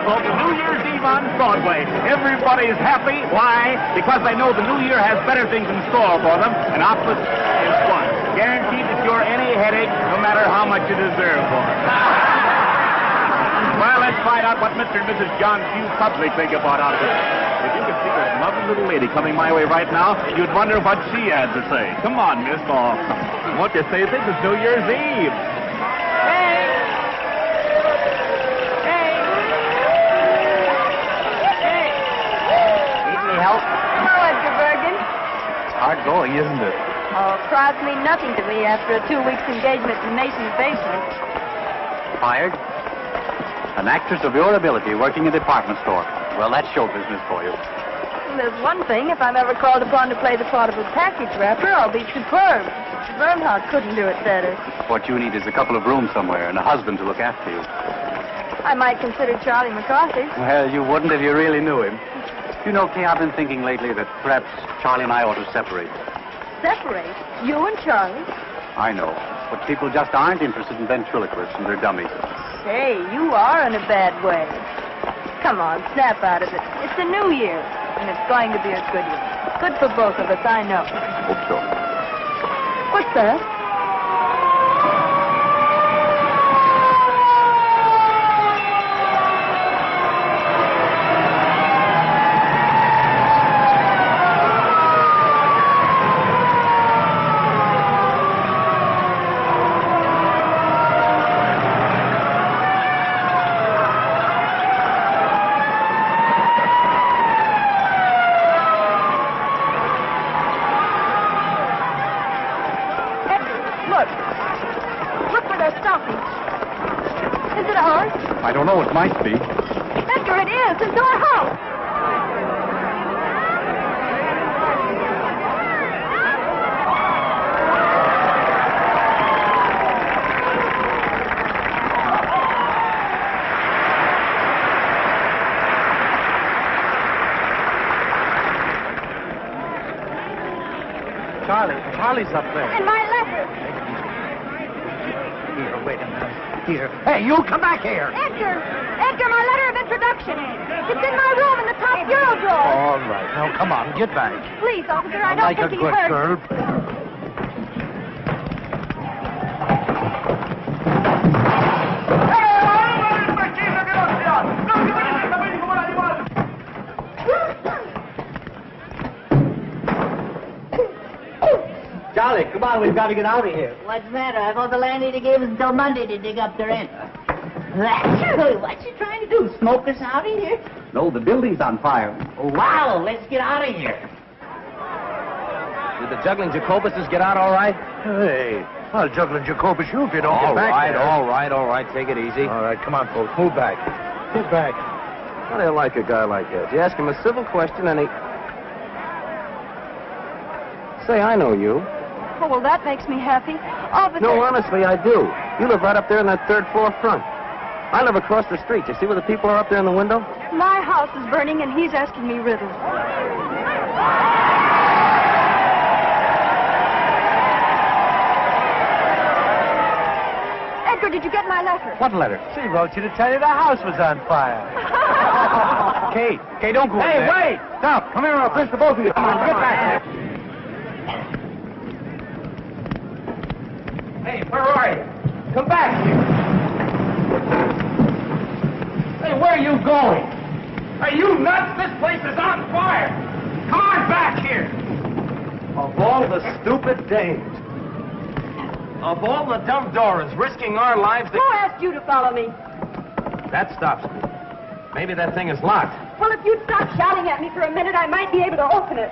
folks. New Year's Eve on Broadway. Everybody's happy. Why? Because they know the new year has better things in store for them, and Optus is one. Guaranteed to cure any headache, no matter how much you deserve for it. Well, let's find out what Mr. and Mrs. John Q. Public think about Optus. If you could see this lovely little lady coming my way right now, you'd wonder what she had to say. Come on, miss. Oh, won't you say this is New Year's Eve? Help? Hello, Edgar Bergen. Hard going, isn't it? Oh, crowds mean nothing to me after a 2 weeks engagement in Mason's basement. Fired? An actress of your ability working in a department store. Well, that's show business for you. There's one thing. If I'm ever called upon to play the part of a package wrapper, I'll be superb. Bernhardt couldn't do it better. What you need is a couple of rooms somewhere and a husband to look after you. I might consider Charlie McCarthy. Well, you wouldn't if you really knew him. You know, Kay, I've been thinking lately that perhaps Charlie and I ought to separate. Separate? You and Charlie? I know, but people just aren't interested in ventriloquists and their dummies. Say, you are in a bad way. Come on, snap out of it. It's a new year, and it's going to be a good one. Good for both of us, I know. Hope so. What's that? I don't know. It might be. Edgar, it is. It's our house. Charlie's up there. And my letter. Here, wait a minute. Here. Hey, you come back here. Edgar, my letter of introduction. It's in my room in the top bureau drawer. All right. Now, come on, get back. Please, officer, I don't Like a think he good heard. girl. Charlie, come on, we've got to get out of here. What's the matter? I thought the landlady gave us until Monday to dig up the rent. What's she trying to do? Smoke us out of here? No, the building's on fire. Oh, wow, let's get out of here. Did the juggling Jacobuses get out all right? Hey, I'll juggle Jacobus you if you don't get back there. All right. Take it easy. All right, come on, folks. Move back. Get back. How do you like a guy like that? You ask him a civil question and he... Say, I know you. Oh, well, that makes me happy. Officer... No, honestly, I do. You live right up there in that third floor front. I live across the street. You see where the people are up there in the window? My house is burning, and he's asking me riddles. Edgar, did you get my letter? What letter? She wrote you to tell you the house was on fire. Kate, don't go Hey, in there. wait! Stop. Come here and I'll push the both of you. Come on, get back here. Hey, where are you? Come back here. Hey, where are you going? Are you nuts? This place is on fire. Come on back here. Of all the stupid dames. Of all the dumb Dorans risking our lives to... Who asked you to follow me? That stops me. Maybe that thing is locked. Well, if you'd stop shouting at me for a minute, I might be able to open it.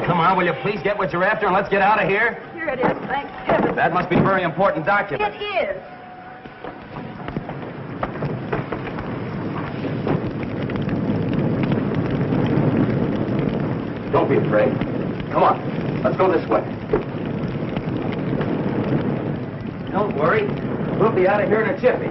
Come on, will you please get what you're after and let's get out of here? Here it is, thank heaven. That must be a very important document. It is. Don't be afraid. Come on, let's go this way. Don't worry. We'll be out of here in a jiffy.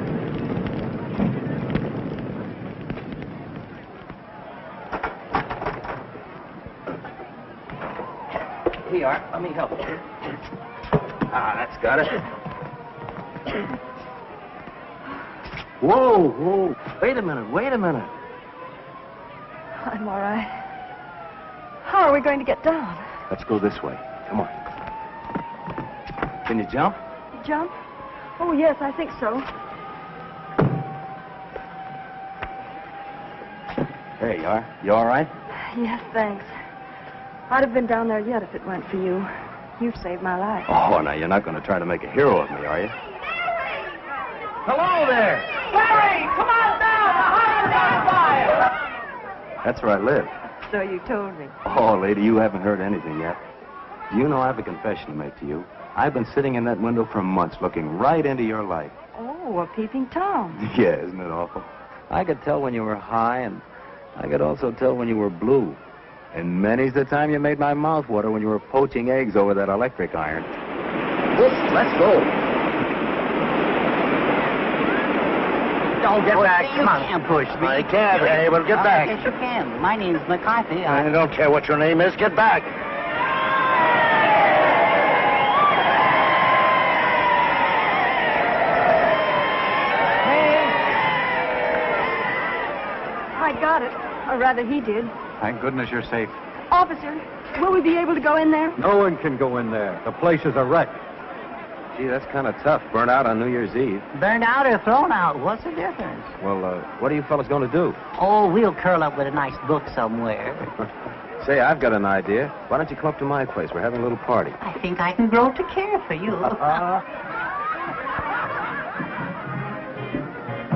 Here you are. Let me help you. Ah, that's got it. Whoa, whoa. Wait a minute, wait a minute. I'm all right. How are we going to get down? Let's go this way. Come on. Can you jump? Jump? Oh, yes, I think so. There you are. You all right? Yes, thanks. I'd have been down there yet if it weren't for you. You've saved my life. Oh, now you're not going to try to make a hero of me, are you? Hello there. Larry, come on down. The house is on fire. That's where I live. So you told me. Oh, lady, you haven't heard anything yet. Do you know I have a confession to make to you? I've been sitting in that window for months looking right into your life. Oh, a peeping Tom. Yeah, isn't it awful? I could tell when you were high, and I could also tell when you were blue. And many's the time you made my mouth water when you were poaching eggs over that electric iron. Let's go. Don't get back. You can't push me. I can't. Hey, well, get back. Yes, you can. My name's McCarthy. I don't care what your name is. Get back. I got it. Or rather, he did. Thank goodness you're safe. Officer, will we be able to go in there? No one can go in there. The place is a wreck. Gee, that's kind of tough. Burnt out on New Year's Eve. Burned out or thrown out? What's the difference? Well, what are you fellas going to do? Oh, we'll curl up with a nice book somewhere. Say, I've got an idea. Why don't you come up to my place? We're having a little party. I think I can grow to care for you.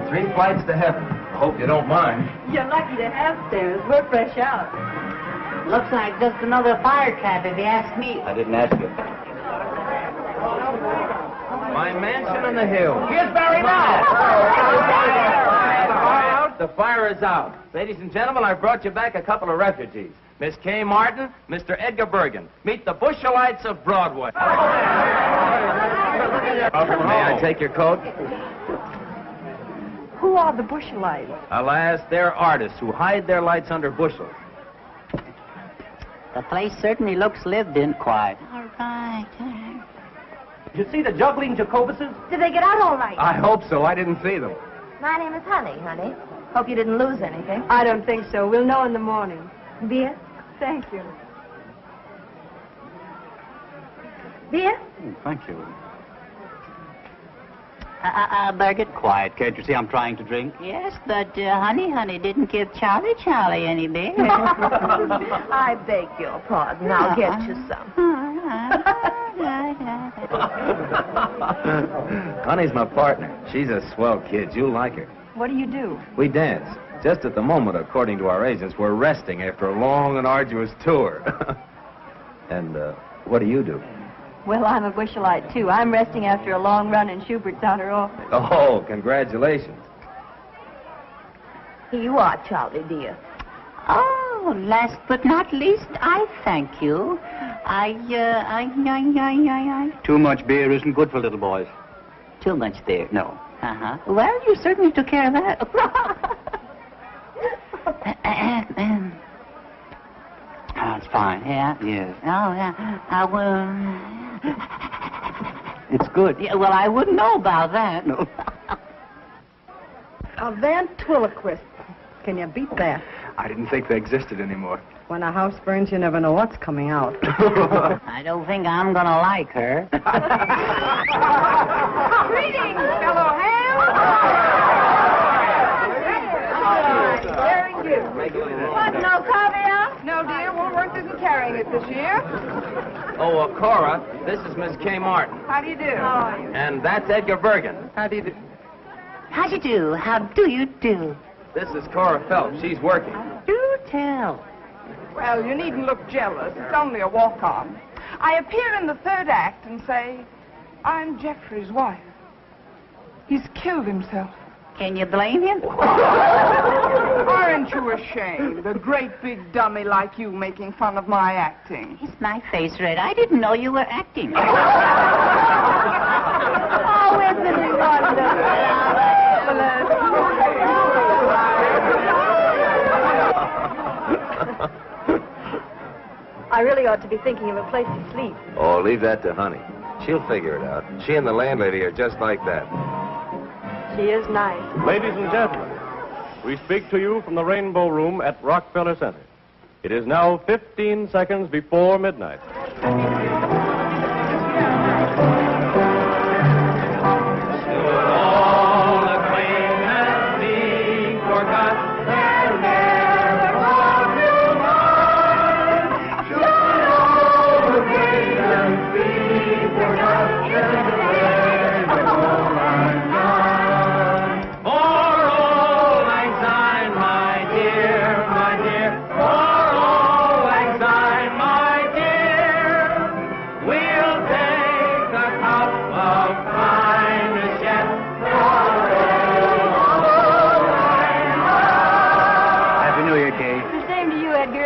3 flights to heaven. I hope you don't mind. You're lucky to have stairs. We're fresh out. Looks like just another fire trap, if you ask me. I didn't ask you. My mansion on the hill. Here's Barry now. The fire is out. Ladies and gentlemen, I've brought you back a couple of refugees. Miss Kay Martin, Mr. Edgar Bergen. Meet the Bushelites of Broadway. May I take your coat? Who are the Bushelites? Alas, they're artists who hide their lights under bushels. The place certainly looks lived in quiet. All right. Did you see the juggling Jacobuses? Did they get out all right? I hope so. I didn't see them. My name is Honey. Hope you didn't lose anything. I don't think so. We'll know in the morning. Beer? Thank you. Beer? Oh, thank you. Bergen? Quiet, can't you see I'm trying to drink? Yes, but Honey didn't give Charlie any beer. I beg your pardon. I'll get you some. Honey's my partner. She's a swell kid. You'll like her. What do you do? We dance. Just at the moment, according to our agents, we're resting after a long and arduous tour. And what do you do? Well, I'm a Bushelite, too. I'm resting after a long run in Schubert's outer office. Oh, congratulations. Here you are, Charlie, dear. Oh, last but not least, I thank you. Too much beer isn't good for little boys. Too much there. No. Uh-huh. Well, you certainly took care of that. Oh, it's fine. Yeah? Yes. Oh, yeah. I will... It's good. Yeah, well, I wouldn't know about that. No. A ventriloquist. Can you beat that? I didn't think they existed anymore. When a house burns, you never know what's coming out. I don't think I'm going to like her. Greetings, fellow ham. Very good. What, no caviar? No, dear. Woolworth isn't carrying it this year. Oh, Cora, this is Miss Kay Martin. How do you do? How are you? And that's Edgar Bergen. How do you do? How do you do? How do you do? This is Cora Phelps. She's working. Do tell. Well, you needn't look jealous. It's only a walk-on. I appear in the third act and say, I'm Jeffrey's wife. He's killed himself. Can you blame him? Aren't you ashamed? A great big dummy like you making fun of my acting. Is my face red? I didn't know you were acting. Oh, isn't it I really ought to be thinking of a place to sleep. Oh, leave that to Honey. She'll figure it out. She and the landlady are just like that. She is nice. Ladies and gentlemen, we speak to you from the Rainbow Room at Rockefeller Center. It is now 15 seconds before midnight.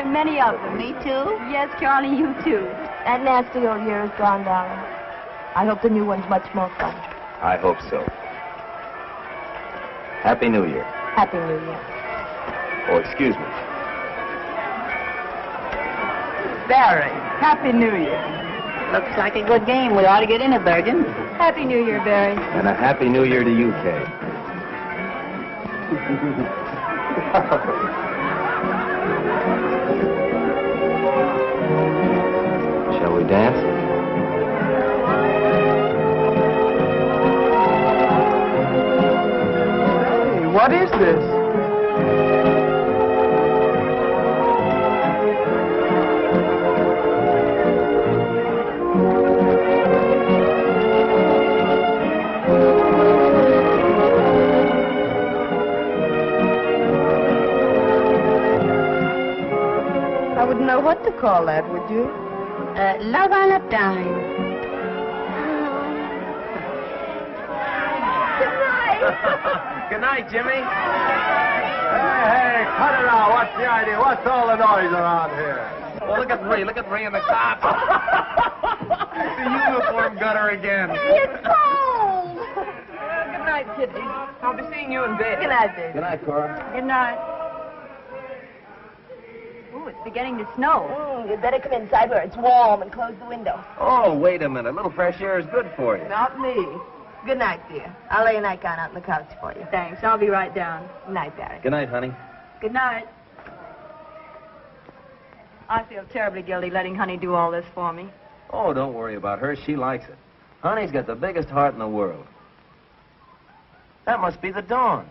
Many of them. Me too? Yes, Charlie, you too. That nasty old year is gone, darling. I hope the new one's much more fun. I hope so. Happy New Year. Happy New Year. Oh, excuse me. Barry, Happy New Year. Looks like a good game. We ought to get in it, Bergen. Happy New Year, Barry. And a Happy New Year to you, Kay. Shall we dance? Hey, what is this? I wouldn't know what to call that, would you? Love on a dime. Good night, Jimmy. Hey, cut it out. What's the idea? What's all the noise around here? Well, look at Ree. Look at Ree in the cop. The uniform got her again. It's cold. Good night, Kitty. I'll be seeing you in bed. Good night, baby. Good night, Cora. Good night. Ooh, it's beginning to snow. You'd better come inside where it's warm and close the window. Oh, wait a minute. A little fresh air is good for you. Not me. Good night, dear. I'll lay a nightgown out on the couch for you. Thanks. I'll be right down. Good night, Barry. Good night, honey. Good night. I feel terribly guilty letting Honey do all this for me. Oh, don't worry about her. She likes it. Honey's got the biggest heart in the world. That must be the dawn.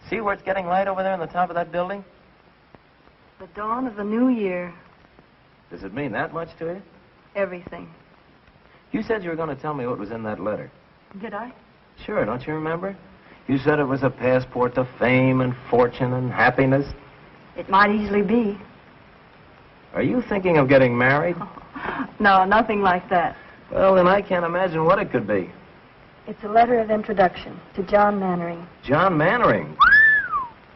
See where it's getting light over there on the top of that building? The dawn of the new year. Does it mean that much to you? Everything. You said you were going to tell me what was in that letter. Did I? Sure, don't you remember? You said it was a passport to fame and fortune and happiness. It might easily be. Are you thinking of getting married? No, nothing like that. Well, then I can't imagine what it could be. It's a letter of introduction to John Mannering. John Mannering.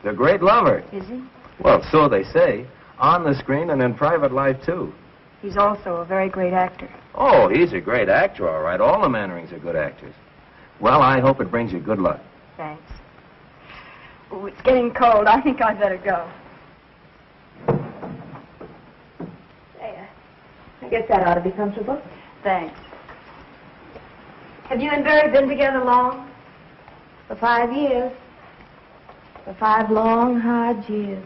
The great lover. Is he? Well, so they say. On the screen and in private life, too. He's also a very great actor. Oh, he's a great actor, all right. All the Mannerings are good actors. Well, I hope it brings you good luck. Thanks. Oh, it's getting cold. I think I'd better go. There. I guess that ought to be comfortable. Thanks. Have you and Barry been together long? For 5 years. For 5 long, hard years.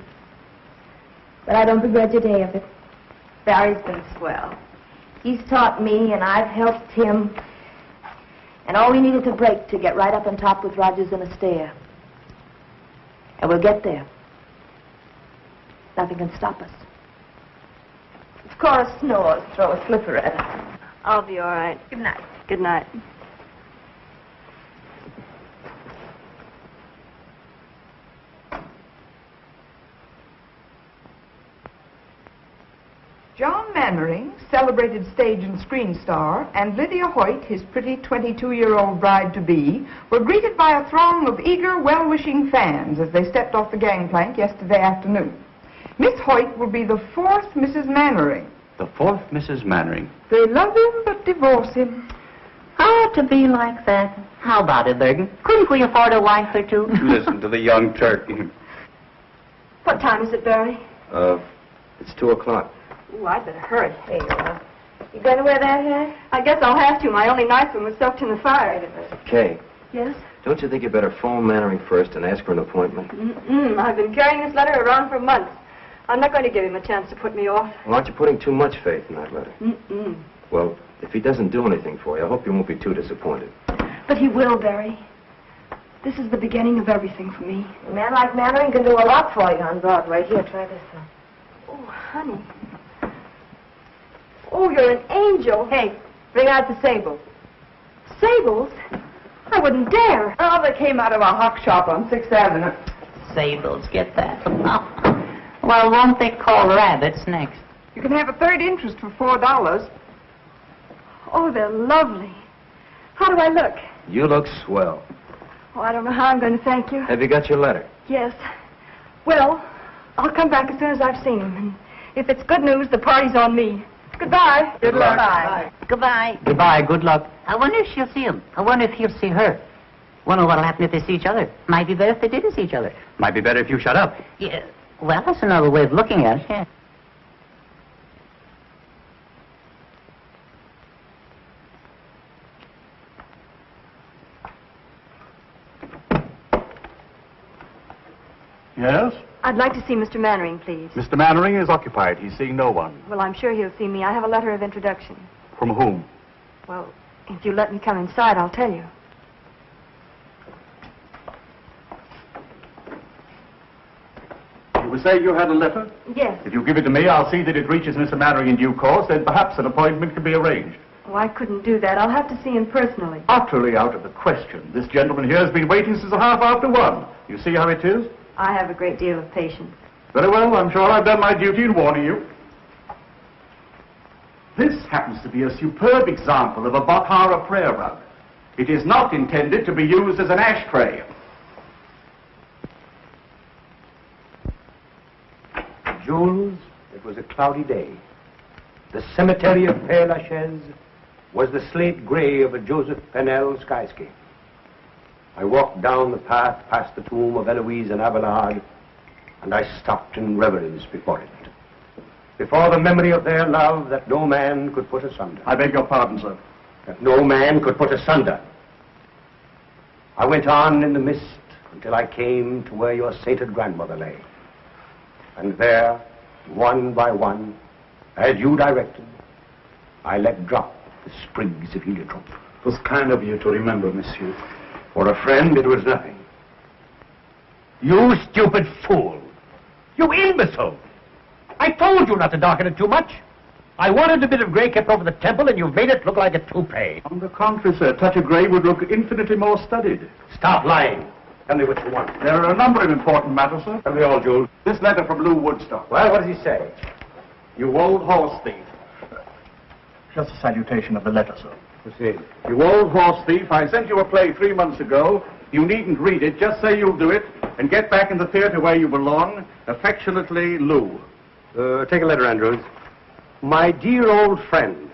But I don't begrudge a day of it. Barry's been swell. He's taught me, and I've helped him. And all we need is a break to get right up on top with Rogers and Astaire. And we'll get there. Nothing can stop us. If Cora snores, throw a slipper at her. I'll be all right. Good night. Good night. John Mannering, celebrated stage and screen star, and Lydia Hoyt, his pretty 22-year-old bride-to-be, were greeted by a throng of eager, well-wishing fans as they stepped off the gangplank yesterday afternoon. Miss Hoyt will be the 4th Mrs. Mannering. The 4th Mrs. Mannering. They love him but divorce him. Oh, to be like that. How about it, Bergen? Couldn't we afford a wife or two? Listen to the young turkey. What time is it, Barry? It's 2 o'clock. Ooh, I'd better hurry. There you are. You going to wear that hat? I guess I'll have to. My only nice one was soaked in the fire. Kay, Yes? Don't you think you better phone Mannering first and ask for an appointment? I've been carrying this letter around for months. I'm not going to give him a chance to put me off. Well, aren't you putting too much faith in that letter? Mm-mm. Well, if he doesn't do anything for you, I hope you won't be too disappointed. But he will, Barry. This is the beginning of everything for me. A man like Mannering can do a lot for you on Broadway. Here, try this one. Oh, honey. Oh, you're an angel. Hey, bring out the sables. Sables? I wouldn't dare. Oh, they came out of a hock shop on 6th Avenue. Sables, get that. Well, won't they call rabbits next? You can have a third interest for $4. Oh, they're lovely. How do I look? You look swell. Oh, I don't know how I'm going to thank you. Have you got your letter? Yes. Well, I'll come back as soon as I've seen him. And if it's good news, the party's on me. Goodbye. Good luck. Bye. Goodbye. Goodbye, good luck. I wonder if she'll see him. I wonder if he'll see her. Wonder what'll happen if they see each other. Might be better if they didn't see each other. Might be better if you shut up. Yeah. Well, that's another way of looking at it. Yeah. Yes? I'd like to see Mr. Mannering, please. Mr. Mannering is occupied. He's seeing no one. Well, I'm sure he'll see me. I have a letter of introduction. From whom? Well, if you let me come inside, I'll tell you. You were saying you had a letter? Yes. If you give it to me, I'll see that it reaches Mr. Mannering in due course, then perhaps an appointment can be arranged. Oh, I couldn't do that. I'll have to see him personally. Utterly out of the question. This gentleman here has been waiting since 1:30. You see how it is? I have a great deal of patience. Very well, I'm sure I've done my duty in warning you. This happens to be a superb example of a Bakhara prayer rug. It is not intended to be used as an ashtray. Jules, it was a cloudy day. The cemetery of Père Lachaise was the slate gray of a Joseph Pennell skyscape. I walked down the path past the tomb of Eloise and Abelard, and I stopped in reverence before it. Before the memory of their love that no man could put asunder. I beg your pardon, sir. That no man could put asunder. I went on in the mist until I came to where your sainted grandmother lay. And there, one by one, as you directed, I let drop the sprigs of heliotrope. It was kind of you to remember, monsieur. For a friend, it was nothing. You stupid fool! You imbecile! I told you not to darken it too much. I wanted a bit of gray kept over the temple, and you've made it look like a toupee. On the contrary, sir, a touch of grey would look infinitely more studied. Stop lying. Tell me what you want. There are a number of important matters, sir. Tell me all, Jules. This letter from Lou Woodstock. Well, what does he say? You old horse thief. Just a salutation of the letter, sir. Proceed. You old horse thief, I sent you a play 3 months ago. You needn't read it. Just say you'll do it and get back in the theater where you belong. Affectionately, Lou. Take a letter, Andrews. My dear old friend,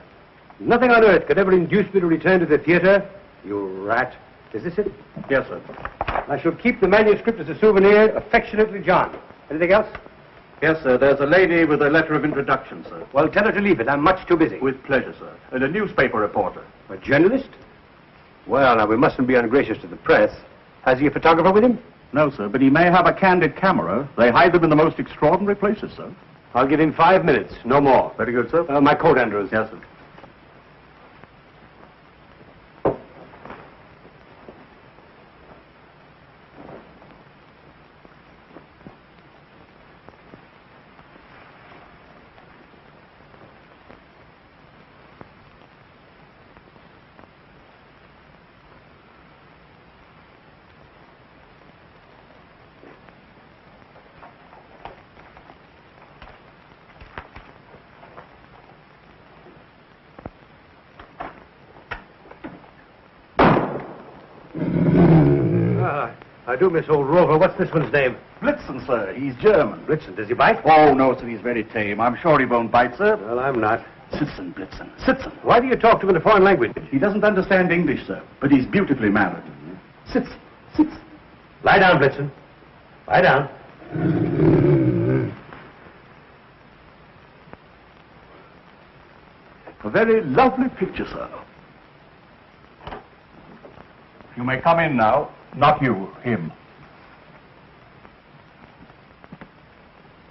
nothing on earth could ever induce me to return to the theater. You rat. Is this it? Yes, sir. I shall keep the manuscript as a souvenir. Affectionately, John. Anything else? Yes, sir. There's a lady with a letter of introduction, sir. Well, tell her to leave it. I'm much too busy. With pleasure, sir. And a newspaper reporter. A journalist? Well, now, we mustn't be ungracious to the press. Has he a photographer with him? No, sir, but he may have a candid camera. They hide them in the most extraordinary places, sir. I'll give him 5 minutes, no more. Very good, sir. My coat, Andrews. Yes, sir. I do miss old Rover. What's this one's name? Blitzen, sir. He's German. Blitzen. Does he bite? Oh, no, sir. He's very tame. I'm sure he won't bite, sir. Well, I'm not. Sitzen, Blitzen. Sitzen. Why do you talk to him in a foreign language? He doesn't understand English, sir, but he's beautifully mannered. Sitzen. Sitzen. Lie down, Blitzen. Lie down. A very lovely picture, sir. You may come in now. Not you, him.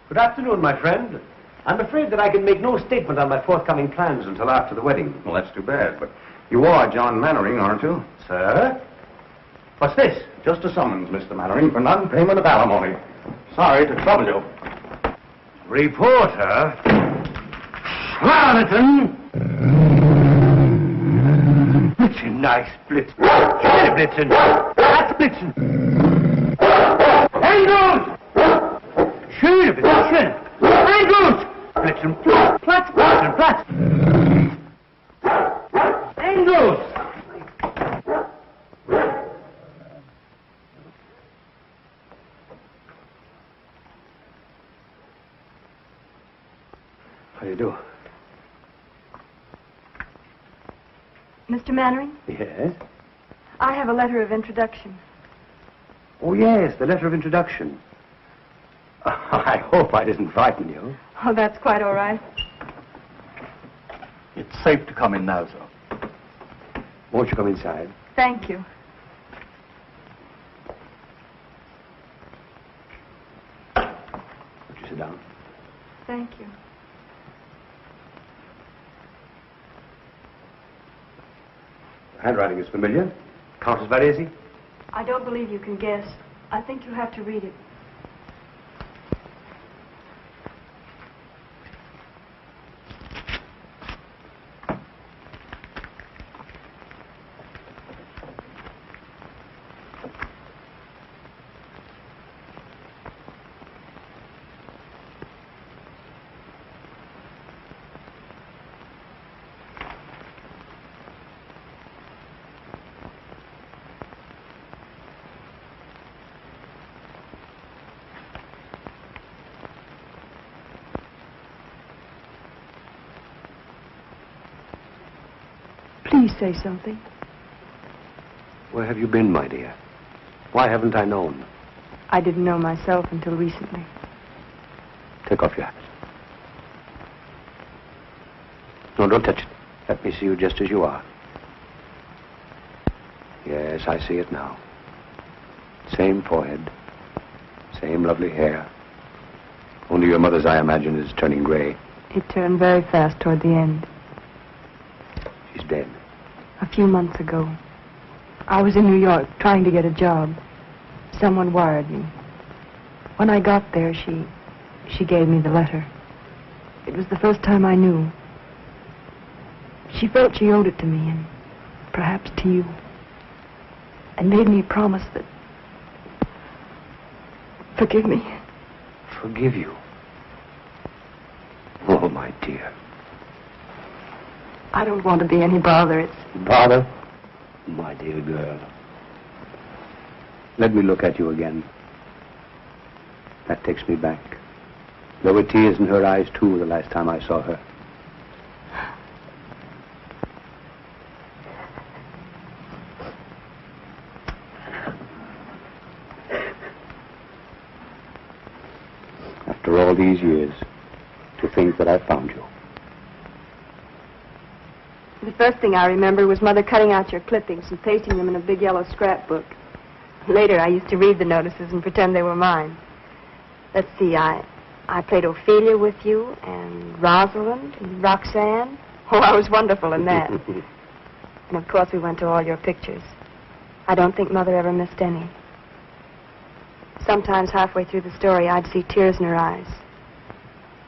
Good afternoon, my friend. I'm afraid that I can make no statement on my forthcoming plans until after the wedding. Well, that's too bad, but you are John Mannering, aren't you? Sir? What's this? Just a summons, Mr. Mannering, for non-payment of alimony. Sorry to trouble you. Reporter? Charlatan! Blitzen, nice Blitzen. Schöne Blitzen. That's Blitzen. Engels! Schöne Blitzen. Engels! Blitzen, Platz, Blitzen, Platz. Engels! How do you do? Mr. Mannering, Yes? I have a letter of introduction. Oh, yes, the letter of introduction. I hope I didn't frighten you. Oh, that's quite all right. It's safe to come in now, sir. Won't you come inside? Thank you. Won't you sit down? Thank you. Handwriting is familiar. Countess Varese? I don't believe you can guess. I think you have to read it. Please say something. Where have you been, my dear? Why haven't I known? I didn't know myself until recently. Take off your hat. No, don't touch it. Let me see you just as you are. Yes, I see it now. Same forehead. Same lovely hair. Only your mother's, I imagine, is turning gray. It turned very fast toward the end. She's dead. A few months ago. I was in New York trying to get a job. Someone wired me. When I got there, she gave me the letter. It was the first time I knew. She felt she owed it to me, and perhaps to you. And made me promise that... Forgive me. Forgive you? Oh, my dear. I don't want to be any bother. It's... Bother? My dear girl. Let me look at you again. That takes me back. There were tears in her eyes, too, the last time I saw her. After all these years, to think that I found you. The first thing I remember was Mother cutting out your clippings and pasting them in a big yellow scrapbook. Later, I used to read the notices and pretend they were mine. Let's see, I played Ophelia with you, and Rosalind, and Roxanne. Oh, I was wonderful in that. And of course, we went to all your pictures. I don't think Mother ever missed any. Sometimes halfway through the story, I'd see tears in her eyes.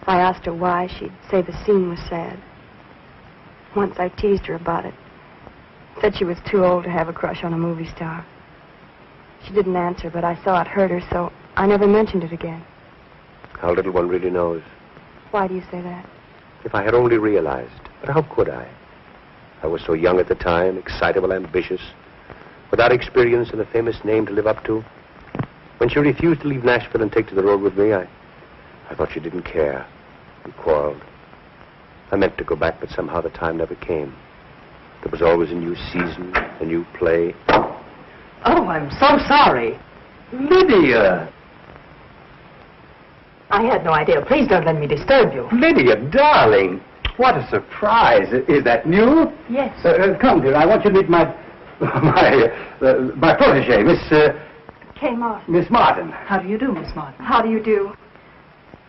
If I asked her why, she'd say the scene was sad. Once I teased her about it. Said she was too old to have a crush on a movie star. She didn't answer, but I saw it hurt her, so I never mentioned it again. How little one really knows. Why do you say that? If I had only realized. But how could I? I was so young at the time, excitable, ambitious, without experience and a famous name to live up to. When she refused to leave Nashville and take to the road with me, I thought she didn't care. We quarreled. I meant to go back, but somehow the time never came. There was always a new season, a new play. Oh, I'm so sorry. Lydia! I had no idea. Please don't let me disturb you. Lydia, darling! What a surprise. Is that new? Yes. Come, dear. I want you to meet my My protege, Kay Martin. Miss Martin. How do you do, Miss Martin? How do you do?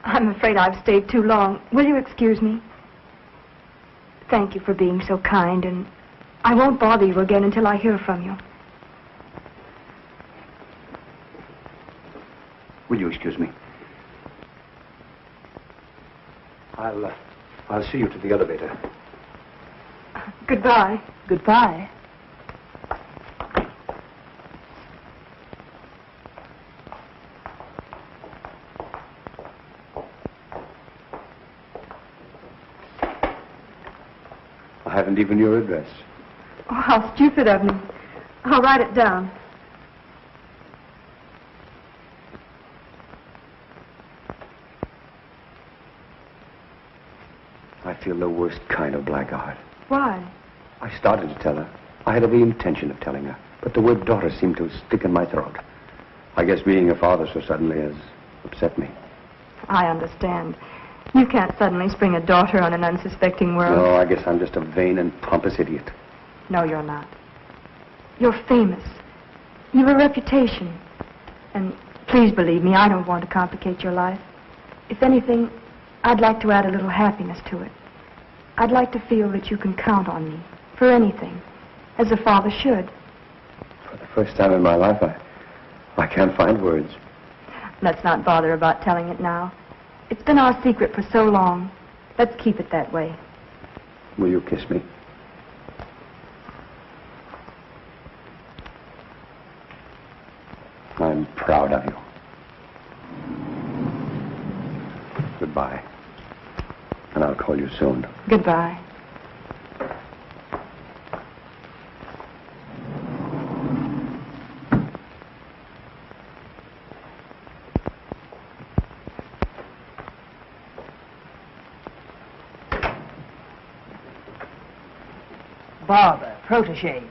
I'm afraid I've stayed too long. Will you excuse me? Thank you for being so kind, and I won't bother you again until I hear from you. Will you excuse me? I'll see you to the elevator. Goodbye. Goodbye. I haven't even your address. Oh, how stupid of me. I'll write it down. I feel the worst kind of blackguard. Why? I started to tell her. I had every intention of telling her, but the word daughter seemed to stick in my throat. I guess being a father so suddenly has upset me. I understand. You can't suddenly spring a daughter on an unsuspecting world. No, I guess I'm just a vain and pompous idiot. No, you're not. You're famous. You've a reputation. And please believe me, I don't want to complicate your life. If anything, I'd like to add a little happiness to it. I'd like to feel that you can count on me for anything, as a father should. For the first time in my life, I can't find words. Let's not bother about telling it now. It's been our secret for so long. Let's keep it that way. Will you kiss me? I'm proud of you. Goodbye. And I'll call you soon. Goodbye. Barbara, protege.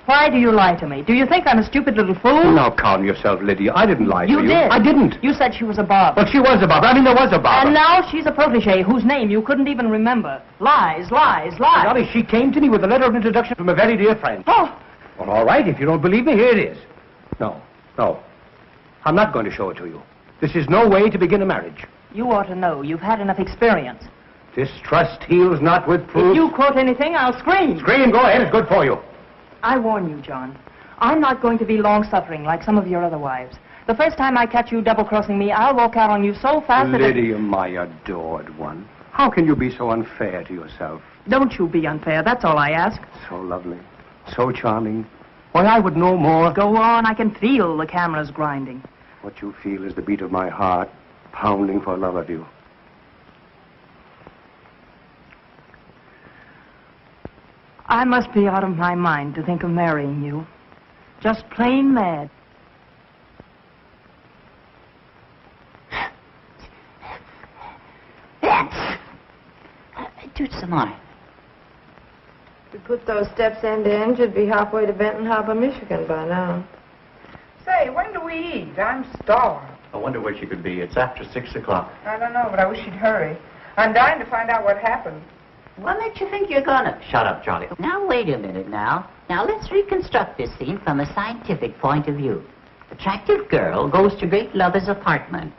Why do you lie to me? Do you think I'm a stupid little fool? Now calm yourself, Lydia. I didn't lie to you. You did. I didn't. You said she was a Barbara. But she was a Barbara. I mean, there was a Barbara. And now she's a protege whose name you couldn't even remember. Lies, lies, lies. Dolly, she came to me with a letter of introduction from a very dear friend. Oh. Well, all right. If you don't believe me, here it is. No. I'm not going to show it to you. This is no way to begin a marriage. You ought to know. You've had enough experience. Distrust heals not with proof. If you quote anything, I'll scream. Scream. Go ahead. It's good for you. I warn you, John. I'm not going to be long-suffering like some of your other wives. The first time I catch you double-crossing me, I'll walk out on you so fast that... Lydia, my adored one. How can you be so unfair to yourself? Don't you be unfair. That's all I ask. So lovely. So charming. Why, I would know more. Go on. I can feel the cameras grinding. What you feel is the beat of my heart, pounding for love of you. I must be out of my mind to think of marrying you. Just plain mad. Do some more. If we put those steps end to end, you'd be halfway to Benton Harbor, Michigan by now. Say, when do we eat? I'm starved. I wonder where she could be. It's after 6 o'clock. I don't know, but I wish she'd hurry. I'm dying to find out what happened. What makes you think you're gonna? Shut up, Charlie. Now, wait a minute now. Now, let's reconstruct this scene from a scientific point of view. Attractive girl goes to great lover's apartment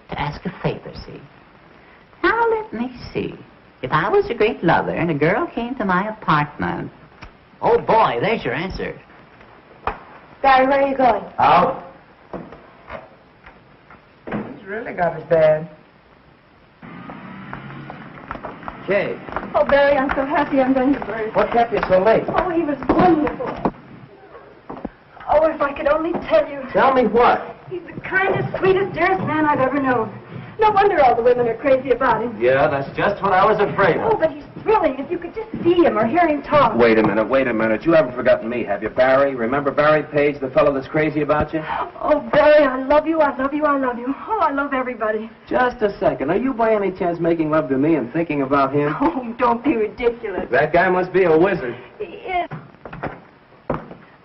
to ask a favor, see? Now, let me see. If I was a great lover and a girl came to my apartment... Oh, boy, there's your answer. Barry, where are you going? Out. He's really got it bad. Kay, Oh, Barry, I'm so happy I'm going to birth. what kept you so late? Oh, he was wonderful. Oh, if I could only tell you. Tell me what? He's the kindest, sweetest, dearest man I've ever known. No wonder all the women are crazy about him. Yeah, that's just what I was afraid Oh, of. but he's thrilling. If you could just see him or hear him talk. Wait a minute. You haven't forgotten me, have you, Barry? Remember Barry Page, the fellow that's crazy about you? Oh, Barry, I love you, I love you, I love you. Oh, I love everybody. Just a second. Are you by any chance making love to me and thinking about him? Oh, don't be ridiculous. That guy must be a wizard. He is.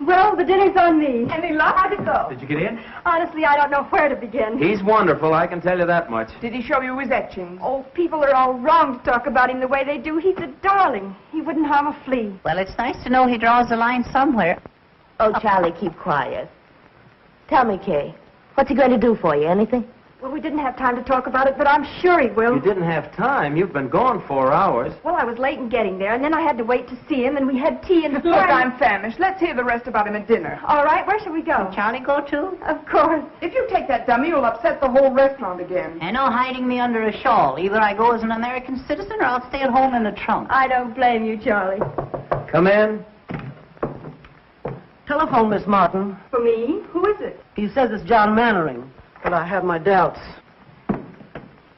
Well, the dinner's on me. Any luck? How'd it go? Did you get in? Honestly, I don't know where to begin. He's wonderful, I can tell you that much. Did he show you his etchings? Oh, people are all wrong to talk about him the way they do. He's a darling. He wouldn't harm a flea. Well, it's nice to know he draws a line somewhere. Oh, Charlie, keep quiet. Tell me, Kay, what's he going to do for you? Anything? Well, we didn't have time to talk about it, but I'm sure he will. You didn't have time. You've been gone 4 hours. Well, I was late in getting there, and then I had to wait to see him, and we had tea and... Look, I'm famished. Let's hear the rest about him at dinner. All right, where shall we go? Can Charlie go too? Of course. If you take that dummy, you'll upset the whole restaurant again. And no hiding me under a shawl. Either I go as an American citizen or I'll stay at home in the trunk. I don't blame you, Charlie. Come in. Telephone, Miss Martin. For me? Who is it? He says it's John Mannering, but I have my doubts.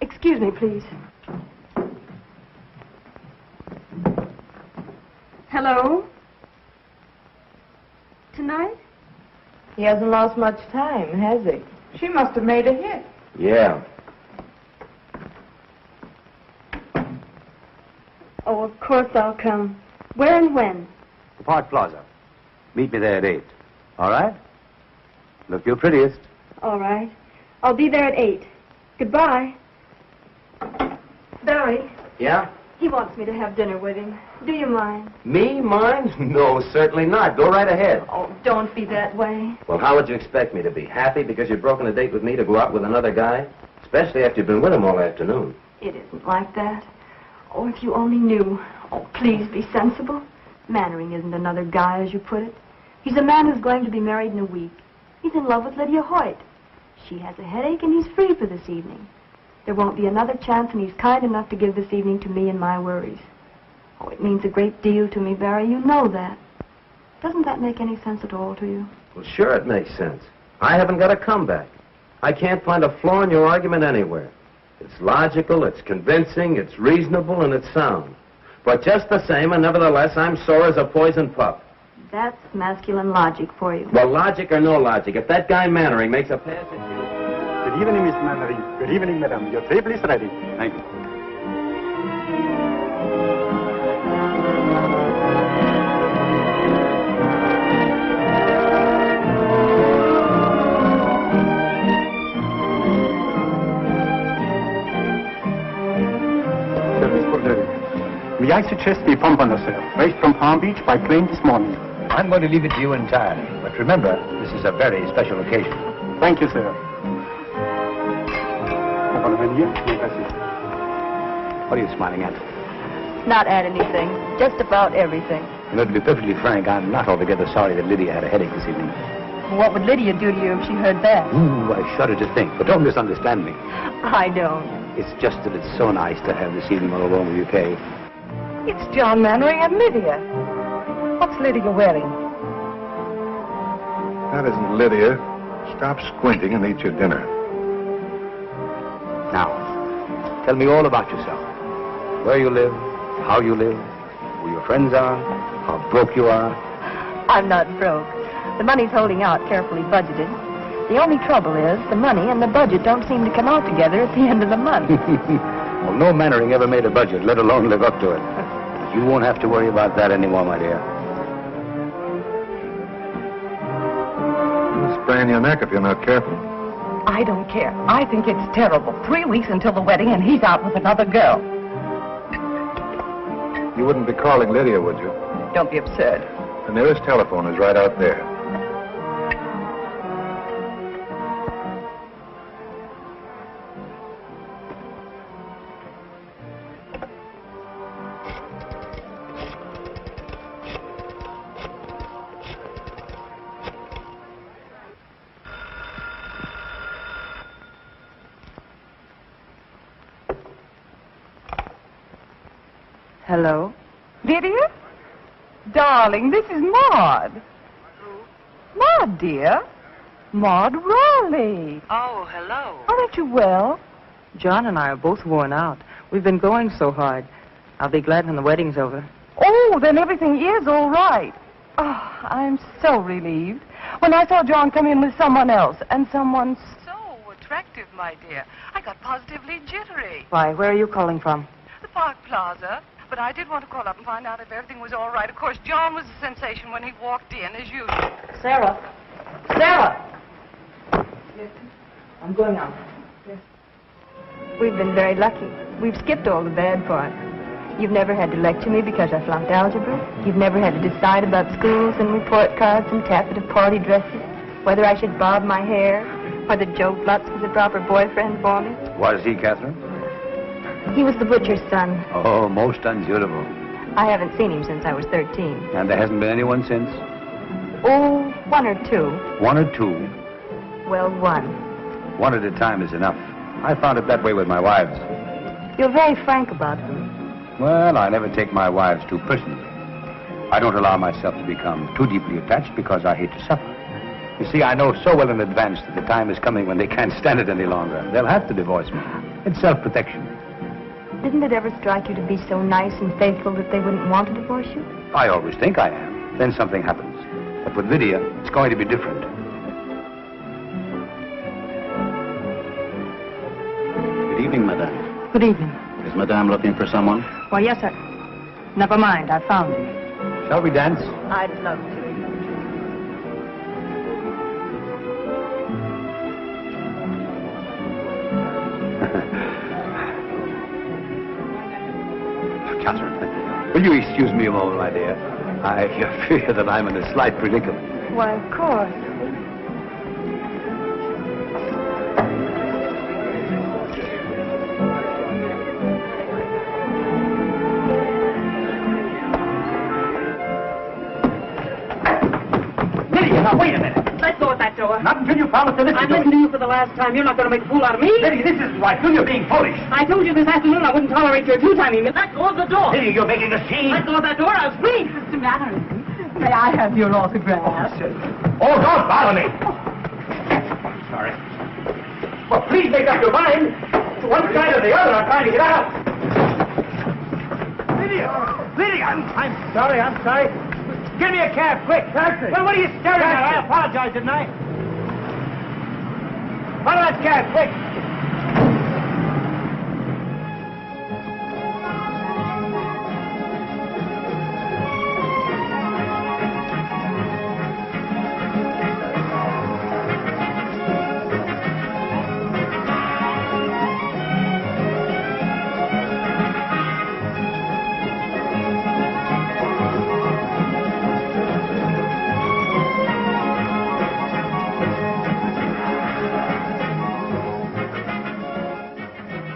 Excuse me, please. Hello? Tonight? He hasn't lost much time, has he? She must have made a hit. Yeah. Oh, of course I'll come. Where and when? The Park Plaza. Meet me there at 8. All right? Look your prettiest. All right. I'll be there at 8. Goodbye. Barry, Yeah? he wants me to have dinner with him. Do you mind? Me? Mine? No, certainly not. Go right ahead. Oh, don't be that way. Well, how would you expect me to be? Happy because you've broken a date with me to go out with another guy? Especially after you've been with him all afternoon. It isn't like that. Oh, if you only knew. Oh, please be sensible. Mannering isn't another guy, as you put it. He's a man who's going to be married in a week. He's in love with Lydia Hoyt. She has a headache, and he's free for this evening. There won't be another chance, and he's kind enough to give this evening to me and my worries. Oh, it means a great deal to me, Barry. You know that. Doesn't that make any sense at all to you? Well, sure it makes sense. I haven't got a comeback. I can't find a flaw in your argument anywhere. It's logical, it's convincing, it's reasonable, and it's sound. But just the same, and nevertheless, I'm sore as a poisoned pup. That's masculine logic for you. Well, logic or no logic, if that guy Mannering makes a pass at you... Good evening, Miss Mannering. Good evening, madam. Your table is ready. Thank you. Service for dinner. May I suggest we pump on ourselves, raised from Palm Beach by plane this morning. I'm going to leave it to you entirely. But remember, this is a very special occasion. Thank you, sir. What are you smiling at? Not at anything. Just about everything. You know, to be perfectly frank, I'm not altogether sorry that Lydia had a headache this evening. What would Lydia do to you if she heard that? Ooh, I shudder to think. But don't misunderstand me. I don't. It's just that it's so nice to have this evening all alone with you, Kay. It's John Mannering and Lydia. What's Lydia wearing? That isn't Lydia. Stop squinting and eat your dinner. Now, tell me all about yourself. Where you live, how you live, who your friends are, how broke you are. I'm not broke. The money's holding out, carefully budgeted. The only trouble is the money and the budget don't seem to come out together at the end of the month. Well, no Mannering ever made a budget, let alone live up to it. But you won't have to worry about that anymore, my dear. You'll sprain your neck if you're not careful. I don't care. I think it's terrible. 3 weeks until the wedding, and he's out with another girl. You wouldn't be calling Lydia, would you? Don't be absurd. The nearest telephone is right out there. Hello? Lydia? Darling, this is Maud. Maud, dear. Maud Raleigh. Oh, hello. Aren't you well? John and I are both worn out. We've been going so hard. I'll be glad when the wedding's over. Oh, then everything is all right. Oh, I'm so relieved. When I saw John come in with someone else, and someone so attractive, my dear, I got positively jittery. Why, where are you calling from? The Park Plaza. But I did want to call up and find out if everything was all right. Of course, John was a sensation when he walked in, as usual. Sarah! Sarah! Yes. I'm going out. We've been very lucky. We've skipped all the bad parts. You've never had to lecture me because I flunked algebra. You've never had to decide about schools and report cards and taffeta party dresses, whether I should bob my hair, whether Joe Flutz was a proper boyfriend for me. Was he, Catherine? He was the butcher's son. Oh, most unsuitable. I haven't seen him since I was 13. And there hasn't been anyone since? Oh, one or two. One or two? Well, one. One at a time is enough. I found it that way with my wives. You're very frank about them. Well, I never take my wives too personally. I don't allow myself to become too deeply attached because I hate to suffer. You see, I know so well in advance that the time is coming when they can't stand it any longer. They'll have to divorce me. It's self-protection. Didn't it ever strike you to be so nice and faithful that they wouldn't want to divorce you? I always think I am. Then something happens. But with Lydia, it's going to be different. Good evening, madame. Good evening. Is madame looking for someone? Why, yes, sir. Never mind, I found him. Shall we dance? I'd love to. Catherine, will you excuse me a moment, my dear? I fear that I'm in a slight predicament. Why, of course. Lydia, now wait a minute. Let go of that door. Not until you promise to listen I'm to listening me. to you for the last time. You're not going to make a fool out of me. Lydia, this isn't right. You're being foolish. I told you this afternoon I wouldn't tolerate your two-timing me. Let go of the door. Lydia, you're making a scene. Let go of that door. I'll scream. Mr. Mannering, may I have your autograph? Oh, don't bother me. Sorry. Well, please make up your mind. To one side or the other, I'm trying to get out. Lydia, I'm sorry. Give me a cab, quick. Taxi. Well, what are you staring at? I apologize, didn't I? Follow that cab, quick.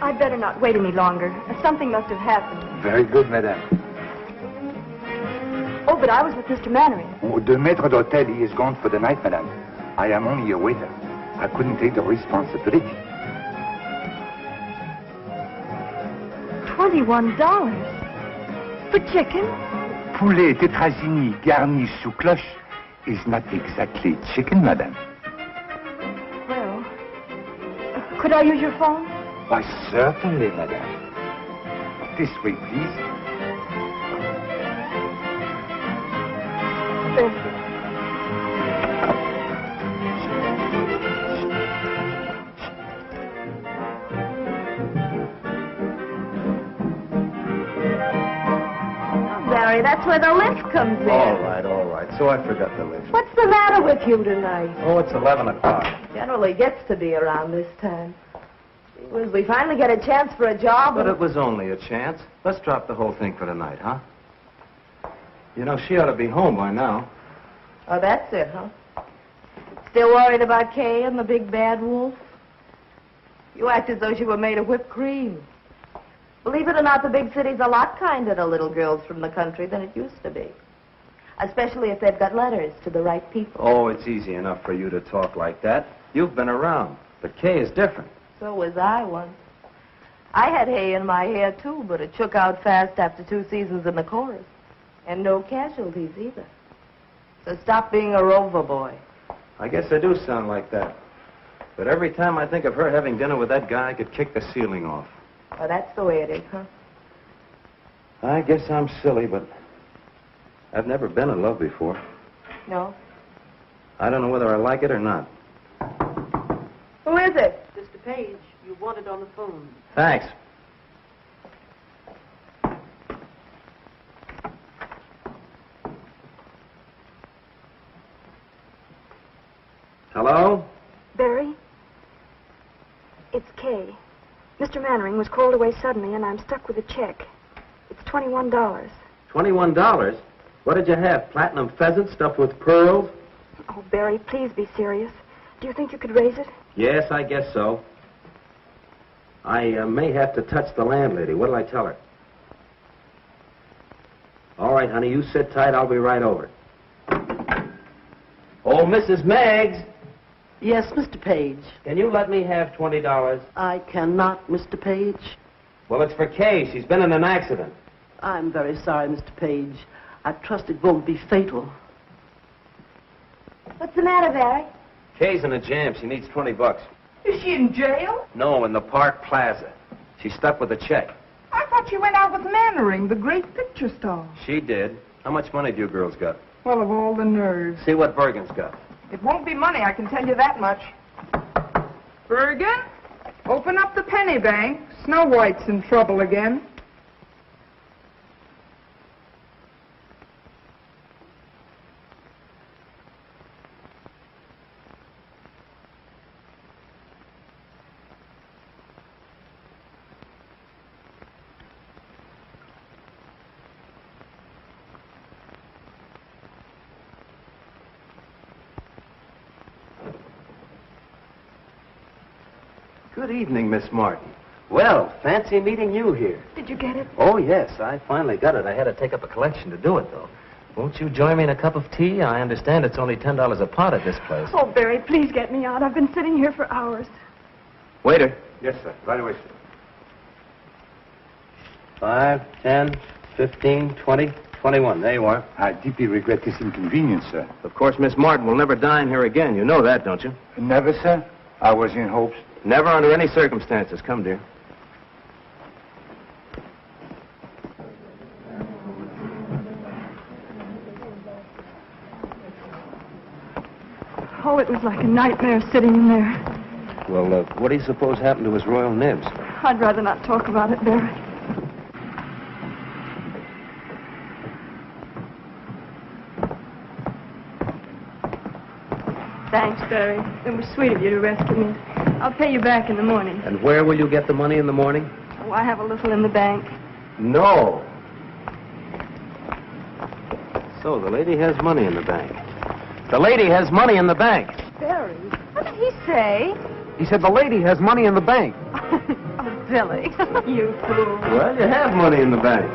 I'd better not wait any longer. Something must have happened. Very good, madame. Oh, but I was with Mr. Mannering. Oh, the maître d'hôtel, he is gone for the night, madame. I am only a waiter. I couldn't take the responsibility. $21 for chicken? Poulet tétrazini garni sous cloche is not exactly chicken, madame. Well, could I use your phone? Why, certainly, madame. This way, please. Thank you. Barry, that's where the lift comes in. All right. So I forgot the lift. What's the matter with you tonight? Oh, it's 11 o'clock. Generally gets to be around this time. When we finally get a chance for a job. But it was only a chance. Let's drop the whole thing for tonight, huh? You know, she ought to be home by now. Oh, that's it, huh? Still worried about Kay and the big bad wolf? You act as though she were made of whipped cream. Believe it or not, the big city's a lot kinder to little girls from the country than it used to be. Especially if they've got letters to the right people. Oh, it's easy enough for you to talk like that. You've been around. But Kay is different. So was I once. I had hay in my hair, too, but it shook out fast after 2 seasons in the chorus. And no casualties, either. So stop being a rover boy. I guess I do sound like that. But every time I think of her having dinner with that guy, I could kick the ceiling off. Well, that's the way it is, huh? I guess I'm silly, but I've never been in love before. No? I don't know whether I like it or not. Who is it? Mr. Page, you wanted on the phone. Thanks. Hello? Barry? It's Kay. Mr. Mannering was called away suddenly, and I'm stuck with a check. It's $21. $21? What did you have? Platinum pheasant stuffed with pearls? Oh, Barry, please be serious. Do you think you could raise it? Yes, I guess so. I may have to touch the landlady. What'll I tell her? All right, honey, you sit tight. I'll be right over. Oh, Mrs. Meggs. Yes, Mr. Page. Can you let me have $20? I cannot, Mr. Page. Well, it's for Kay. She's been in an accident. I'm very sorry, Mr. Page. I trust it won't be fatal. What's the matter, Barry? Kay's in a jam. She needs $20. Is she in jail? No, in the Park Plaza. She's stuck with a check. I thought she went out with Mannering, the great picture star. She did. How much money do you girls got? Well, of all the nerves. See what Bergen's got. It won't be money, I can tell you that much. Bergen, open up the penny bank. Snow White's in trouble again. Good evening, Miss Martin. Well, fancy meeting you here. Did you get it? Oh, yes, I finally got it. I had to take up a collection to do it, though. Won't you join me in a cup of tea? I understand it's only $10 a pot at this place. Oh, Barry, please get me out. I've been sitting here for hours. Waiter. Yes, sir. Right away, sir. 5, 10, 15, 20, 21. There you are. I deeply regret this inconvenience, sir. Of course, Miss Martin will never dine here again. You know that, don't you? Never, sir. I was in hopes. Never under any circumstances. Come, dear. Oh, it was like a nightmare sitting in there. Well, what do you suppose happened to his royal nibs? I'd rather not talk about it, Barry. Thanks, Barry. It was sweet of you to rescue me. I'll pay you back in the morning. And where will you get the money in the morning? Oh, I have a little in the bank. No. So the lady has money in the bank. The lady has money in the bank. Barry, what did he say? He said the lady has money in the bank. Oh, Billy, you fool. Well, you have money in the bank.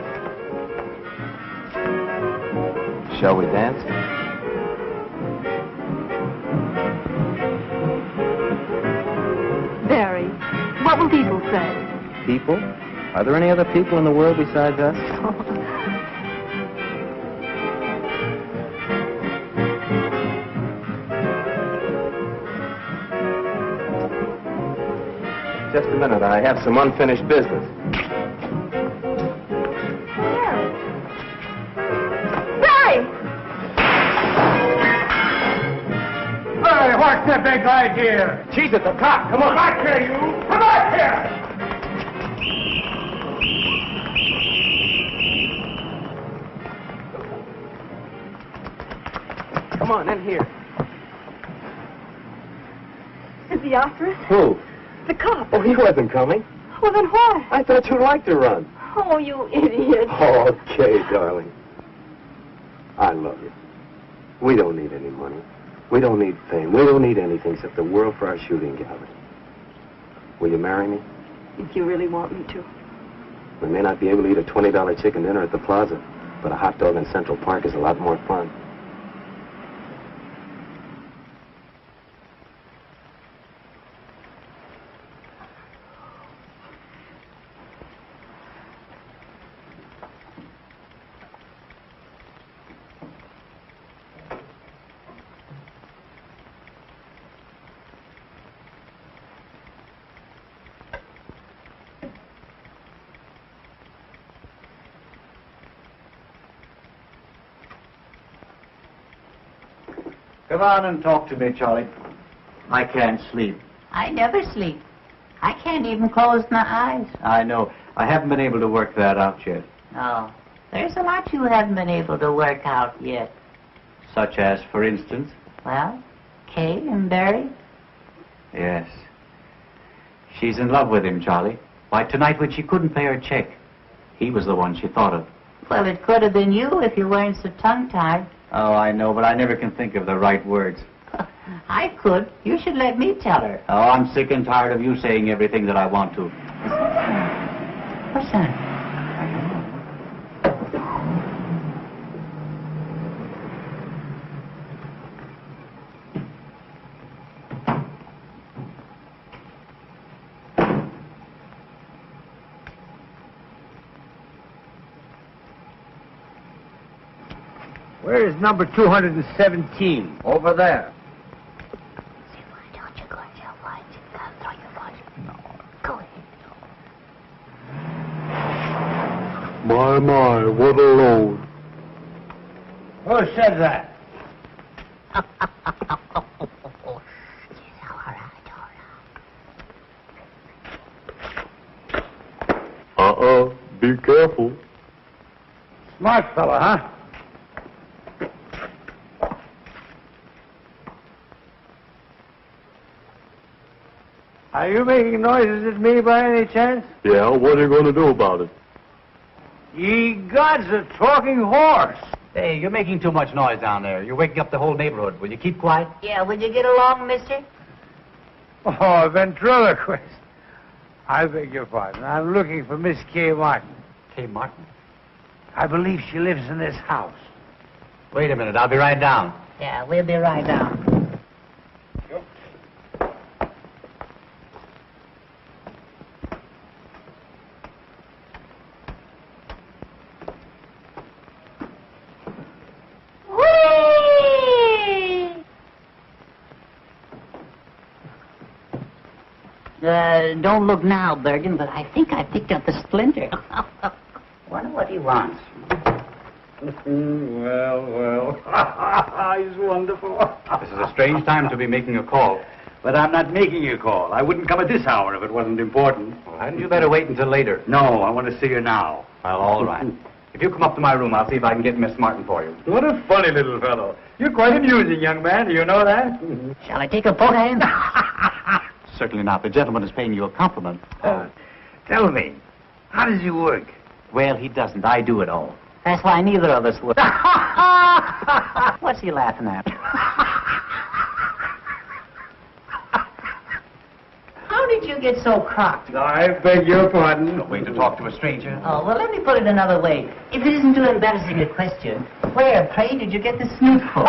Shall we dance? Barry, what will people say? People? Are there any other people in the world besides us? Just a minute. I have some unfinished business. Barry! Hey, what's the big idea? She's at the top. Come on. Come back here, you! Come back here! Come on, in here. Is he after us? Who? The cop. Oh, he wasn't coming. Well, then why? I thought you'd like to run. Oh, you idiot. Okay, darling. I love you. We don't need any money. We don't need fame. We don't need anything except the world for our shooting gallery. Will you marry me? If you really want me to. We may not be able to eat a $20 chicken dinner at the plaza, but a hot dog in Central Park is a lot more fun. Come on and talk to me, Charlie. I can't sleep. I never sleep. I can't even close my eyes. I know. I haven't been able to work that out yet. Oh, there's a lot you haven't been able to work out yet. Such as, for instance? Well, Kay and Barry. Yes. She's in love with him, Charlie. Why, tonight when she couldn't pay her check, He was the one she thought of. Well, it could have been you if you weren't so tongue-tied. Oh, I know, but I never can think of the right words. I could. You should let me tell her. Oh, I'm sick and tired of you saying everything that I want to. What's that? Where is number 217? Over there. My, what a load. Who said that? Be careful. Smart fella, huh? Are you making noises at me by any chance? Yeah, what are you going to do about it? Ye gods, a talking horse. Hey, you're making too much noise down there. You're waking up the whole neighborhood. Will you keep quiet? Yeah, would you get along, mister? Oh, a ventriloquist. I beg your pardon. I'm looking for Miss Kay Martin. Kay Martin? I believe she lives in this house. Wait a minute. I'll be right down. Yeah, we'll be right down. Don't look now, Bergen, but I think I picked up a splinter. Wonder what he wants. Well. He's wonderful. This is a strange time to be making a call. But I'm not making a call. I wouldn't come at this hour if it wasn't important. Well, hadn't you better wait until later? No, I want to see her now. Well, all right. If you come up to my room, I'll see if I can get Miss Martin for you. What a funny little fellow. You're quite amusing, young man. Do you know that? Shall I take a poke at him? Certainly not. The gentleman is paying you a compliment. Tell me, how does he work? Well, he doesn't. I do it all. That's why neither of us would. What's he laughing at? How did you get so crocked? I beg your pardon. No way to talk to a stranger. Oh, well, let me put it another way. If it isn't too embarrassing a question, where, pray, did you get the snoot for?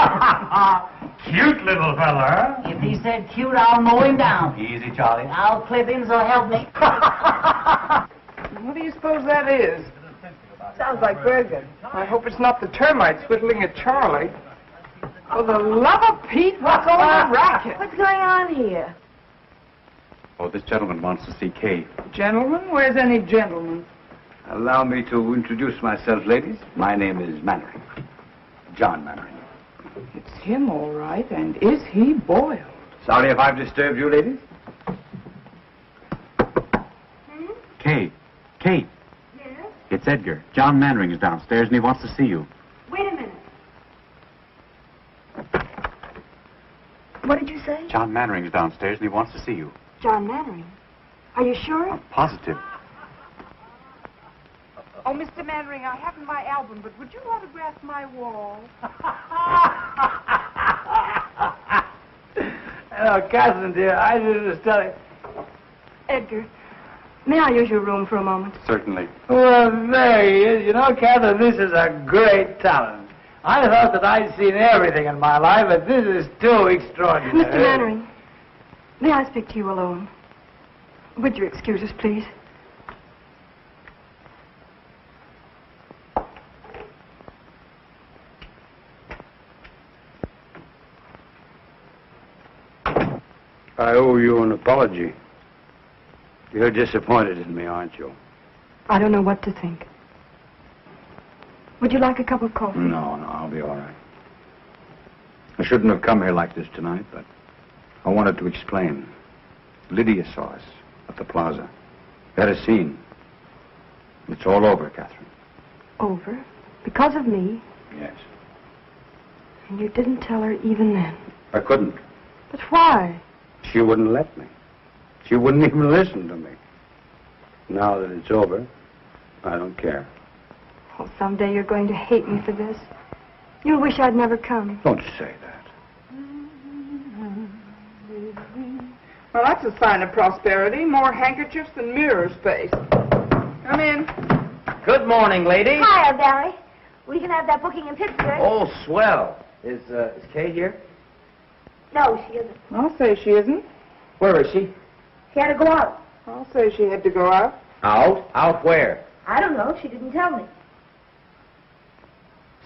Cute little fella. If he said cute, I'll mow him down. Easy, Charlie. I'll clip him, so help me. What do you suppose that is? Sounds like Bergen. I hope it's not the termites whittling at Charlie. For the love of Pete, what's all the racket? What's going on here? Oh, this gentleman wants to see Kay. Gentlemen? Where's any gentleman? Allow me to introduce myself, ladies. My name is Mannering. John Mannering. It's him, all right. And is he boiled? Sorry if I've disturbed you, ladies. Kay. Kay. Yes? It's Edgar. John Mannering is downstairs, and he wants to see you. Wait a minute. What did you say? John Mannering is downstairs, and he wants to see you. John Mannering. Are you sure? Positive. Oh, Mr. Mannering, I haven't my album, but would you autograph my wall? Hello, Catherine, dear. I was telling... Edgar, may I use your room for a moment? Certainly. Well, there he is. You know, Catherine, this is a great talent. I thought that I'd seen everything in my life, but this is too extraordinary. Mr. Mannering, may I speak to you alone? Would you excuse us, please? I owe you an apology. You're disappointed in me, aren't you? I don't know what to think. Would you like a cup of coffee? No, I'll be all right. I shouldn't have come here like this tonight, but I wanted to explain. Lydia saw us at the plaza. We had a scene. It's all over, Catherine. Over? Because of me? Yes. And you didn't tell her even then? I couldn't. But why? She wouldn't let me. She wouldn't even listen to me. Now that it's over, I don't care. Oh, someday you're going to hate me for this. You'll wish I'd never come. Don't say that. Well, that's a sign of prosperity. More handkerchiefs than mirror space. Come in. Good morning, lady. Hiya, Barry. We can have that booking in Pittsburgh. Oh, swell. Is Kay here? No, she isn't. I'll say she isn't. Where is she? She had to go out. I'll say she had to go out. Out? Out where? I don't know. She didn't tell me.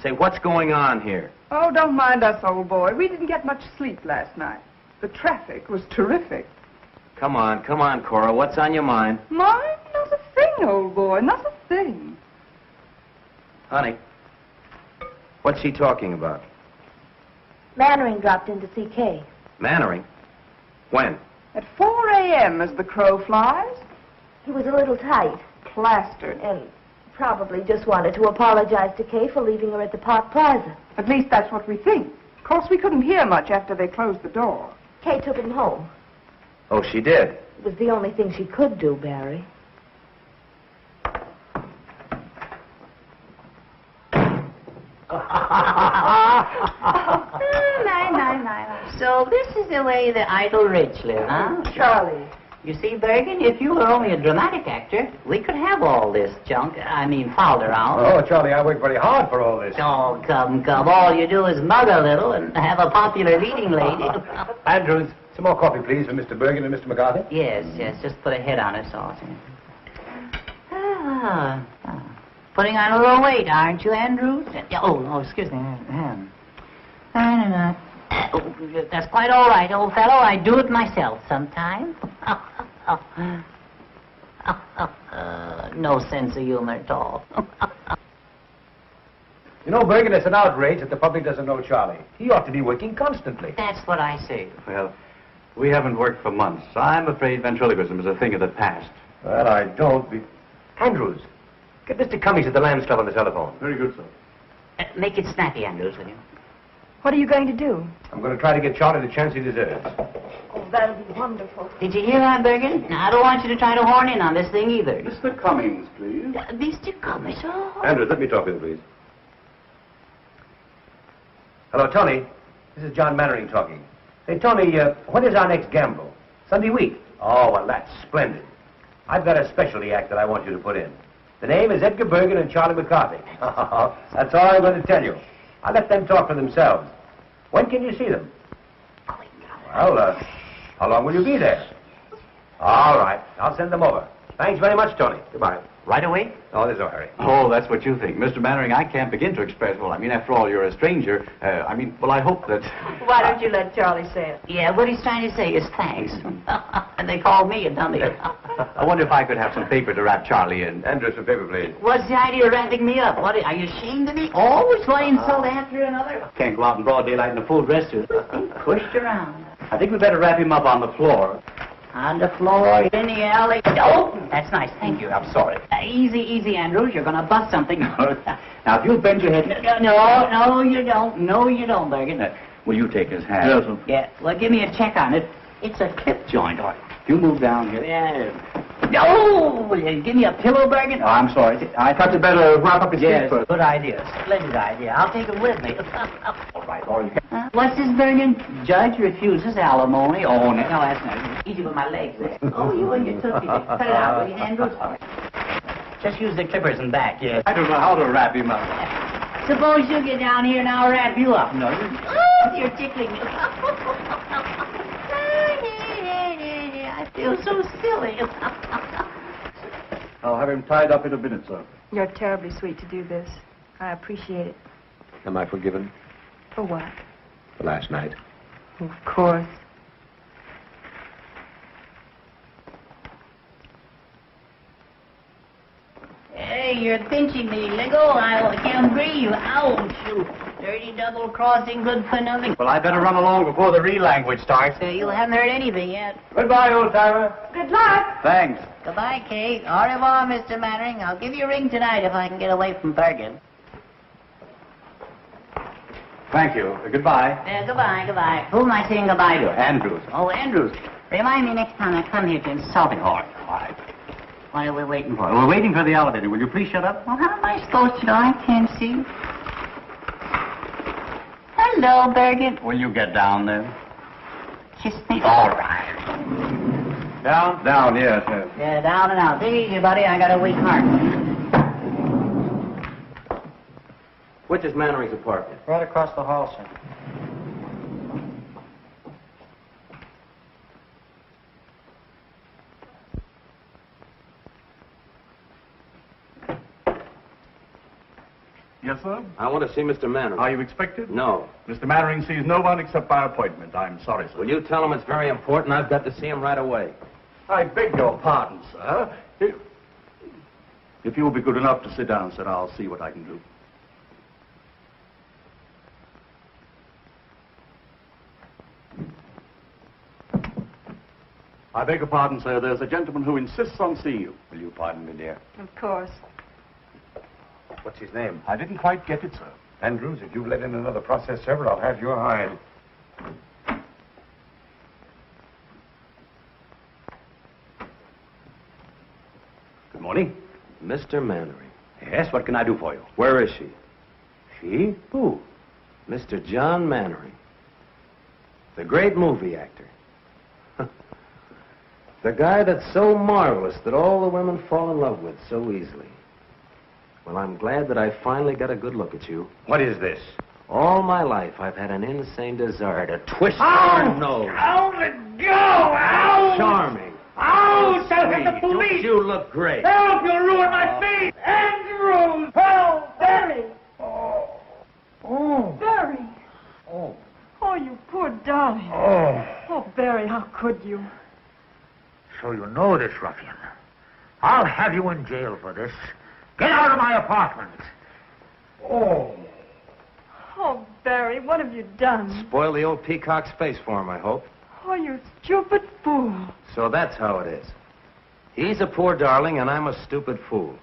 Say, what's going on here? Oh, don't mind us, old boy. We didn't get much sleep last night. The traffic was terrific. Come on, Cora. What's on your mind? Mine? Not a thing, old boy. Not a thing. Honey, what's she talking about? Mannering dropped in to see Kay. Mannering? When? At 4 a.m. as the crow flies. He was a little tight. Plastered. And probably just wanted to apologize to Kay for leaving her at the Park Plaza. At least that's what we think. Of course, we couldn't hear much after they closed the door. Kay took him home. Oh, she did? It was the only thing she could do, Barry. So this is the way the idle rich live, huh? Charlie. You see, Bergen, if you were only a dramatic actor, we could have all this junk, fouled around. Oh, Charlie, I worked very hard for all this. Oh, come. All you do is mug a little and have a popular leading lady. Andrews, some more coffee, please, for Mr. Bergen and Mr. McCarthy. Yes, just put a head on it, sauce. Putting on a little weight, aren't you, Andrews? Oh, excuse me. That's quite all right, old fellow. I do it myself sometimes. No sense of humor at all. You know, Bergen, it's an outrage that the public doesn't know Charlie. He ought to be working constantly. That's what I say. Well, we haven't worked for months. I'm afraid ventriloquism is a thing of the past. Well, I don't be... Andrews, get Mr. Cummings at the Lambs Club on the telephone. Very good, sir. Make it snappy, Andrews, will you? What are you going to do? I'm going to try to get Charlie the chance he deserves. Oh, that'll be wonderful. Did you hear that, Bergen? Now, I don't want you to try to horn in on this thing either. Mr. Cummings, please. Mr. Cummings, oh. Andrews, let me talk with you, please. Hello, Tony. This is John Mannering talking. Say, Tony, when is our next gamble? Sunday week? Oh, well, that's splendid. I've got a specialty act that I want you to put in. The name is Edgar Bergen and Charlie McCarthy. That's all I'm going to tell you. I'll let them talk for themselves. When can you see them? Well, how long will you be there? All right. I'll send them over. Thanks very much, Tony. Goodbye. Right away? Oh, there's no hurry. Oh, that's what you think. Mr. Mannering, I can't begin to express, after all, you're a stranger. I hope that... Why don't you let Charlie say it? Yeah, what he's trying to say is thanks. And they called me a dummy. I wonder if I could have some paper to wrap Charlie in. Andrew, some paper, please. What's the idea of wrapping me up? What, are you ashamed of me? Always one insult after another? Can't go out in broad daylight in a full dress suit. Pushed around. I think we'd better wrap him up on the floor. On the floor, in the alley. Oh, that's nice. Thank you. I'm sorry. Easy, Andrews. You're going to bust something. Now, if you'll bend your head... No, you don't. No, you don't, Bergen. Will you take his hand? Yes, sir. Yeah, well, give me a check on it. It's a clip joint. All right. If you move down here... Yeah. No! Will you give me a pillow, Bergen? Oh, I'm sorry. I thought you'd better wrap up his feet first. Good idea. Splendid idea. I'll take him with me. All right, you can... What's this, Bergen? Judge refuses alimony. Oh, no, that's not easy with my legs there. Oh, you and your tootsie. Cut it out, will you, Andrews? Just use the clippers and back, yes. I don't know how to wrap him up. Suppose you get down here and I'll wrap you up. No, you're tickling me. I feel so silly. I'll have him tied up in a minute, sir. You're terribly sweet to do this. I appreciate it. Am I forgiven? For what? For last night. Of course. Hey, you're pinching me. Let go. I can't breathe. Ouch. You dirty double crossing, good for nothing. Well, I better run along before the real language starts. You haven't heard anything yet. Goodbye, old-timer. Good luck. Thanks. Goodbye, Kate. Au revoir, Mr. Mannering. I'll give you a ring tonight if I can get away from Bergen. Thank you. Goodbye. Goodbye. Who am I saying goodbye to? Andrews. Oh, Andrews. Remind me next time I come here to insult him. All right. What are we waiting for? We're waiting for the elevator. Will you please shut up? Well, how am I supposed to know? I can't see. Hello, Birgit. Will you get down there? Kiss me. All right. Down? Down, yes, yes. Yeah, down and out. Take it easy, buddy. I got a weak heart. Which is Mannering's apartment? Right across the hall, sir. Yes, sir? I want to see Mr. Mannering. Are you expected? No. Mr. Mannering sees no one except by appointment. I'm sorry, sir. Will you tell him it's very important? I've got to see him right away. I beg your pardon, sir. If you will be good enough to sit down, sir, I'll see what I can do. I beg your pardon, sir. There's a gentleman who insists on seeing you. Will you pardon me, dear? Of course. What's his name? I didn't quite get it, sir. Andrews, if you've let in another process server, I'll have your hide. Good morning. Mr. Mannering. Yes, what can I do for you? Where is she? She? Who? Mr. John Mannering. The great movie actor. The guy that's so marvelous that all the women fall in love with so easily. Well, I'm glad that I finally got a good look at you. What is this? All my life, I've had an insane desire to twist your nose. Ow, let go! Ow! Charming. Ow! Tell him the Sweet. police! Don't you look great? Help! You'll ruin my face! Andrews! Help! Barry! Oh. Barry! Oh. Oh, you poor darling. Oh. Oh, Barry, how could you? So you know this ruffian. I'll have you in jail for this. Get out of my apartment. Oh. Oh, Barry, what have you done? Spoil the old peacock's face for him, I hope. Oh, you stupid fool. So that's how it is. He's a poor darling, and I'm a stupid fool.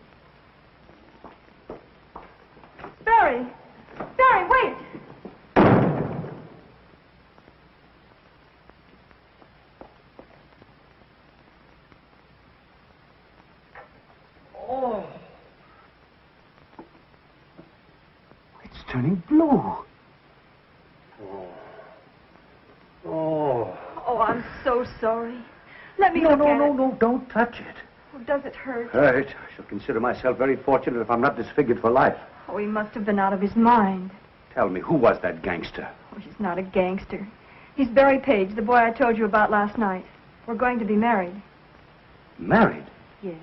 Barry! Barry, wait! Oh. It's turning blue. Oh. Oh, I'm so sorry. Let me No, look no, at no, it. no, don't touch it. Oh, does it hurt? Right. I shall consider myself very fortunate if I'm not disfigured for life. Oh, he must have been out of his mind. Tell me, who was that gangster? Oh, he's not a gangster. He's Barry Page, the boy I told you about last night. We're going to be married. Married? Yes.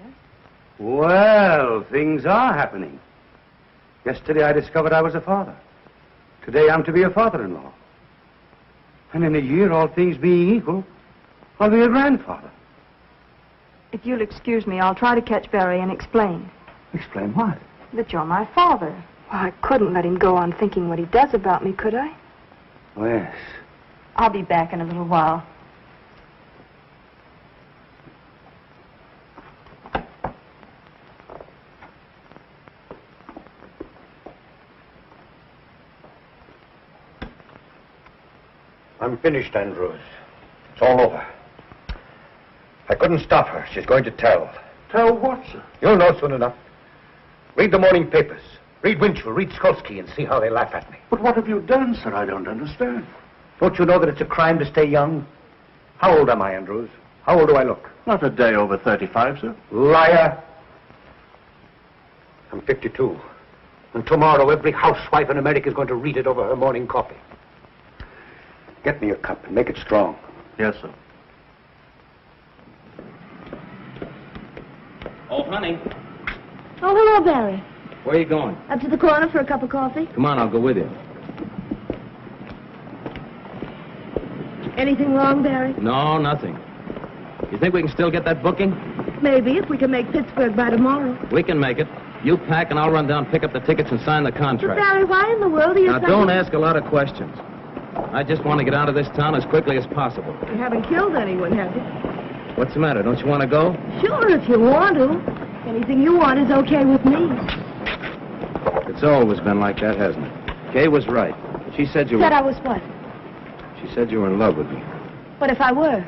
Well, things are happening. Yesterday I discovered I was a father. Today I'm to be a father-in-law. And in a year, all things being equal, I'll be a grandfather. If you'll excuse me, I'll try to catch Barry and explain. Explain what? That you're my father. Well, I couldn't let him go on thinking what he does about me, could I? Oh, yes. I'll be back in a little while. I'm finished, Andrews. It's all over. I couldn't stop her. She's going to tell. Tell what, sir? You'll know soon enough. Read the morning papers. Read Winchell, read Skolsky, and see how they laugh at me. But what have you done, sir? I don't understand. Don't you know that it's a crime to stay young? How old am I, Andrews? How old do I look? Not a day over 35, sir. Liar. I'm 52. And tomorrow every housewife in America is going to read it over her morning coffee. Get me a cup and make it strong. Yes, sir. Oh, honey. Oh, hello, Barry. Where are you going? Up to the corner for a cup of coffee. Come on, I'll go with you. Anything wrong, Barry? No, nothing. You think we can still get that booking? Maybe, if we can make Pittsburgh by tomorrow. We can make it. You pack and I'll run down, pick up the tickets, and sign the But, contract. Barry, why in the world are you Now, don't ask a lot of questions. I just want to get out of this town as quickly as possible. You haven't killed anyone, have you? What's the matter? Don't you want to go? Sure, if you want to. Anything you want is okay with me. It's always been like that, hasn't it? Kay was right. She said you were... Said I was what? She said you were in love with me. What if I were?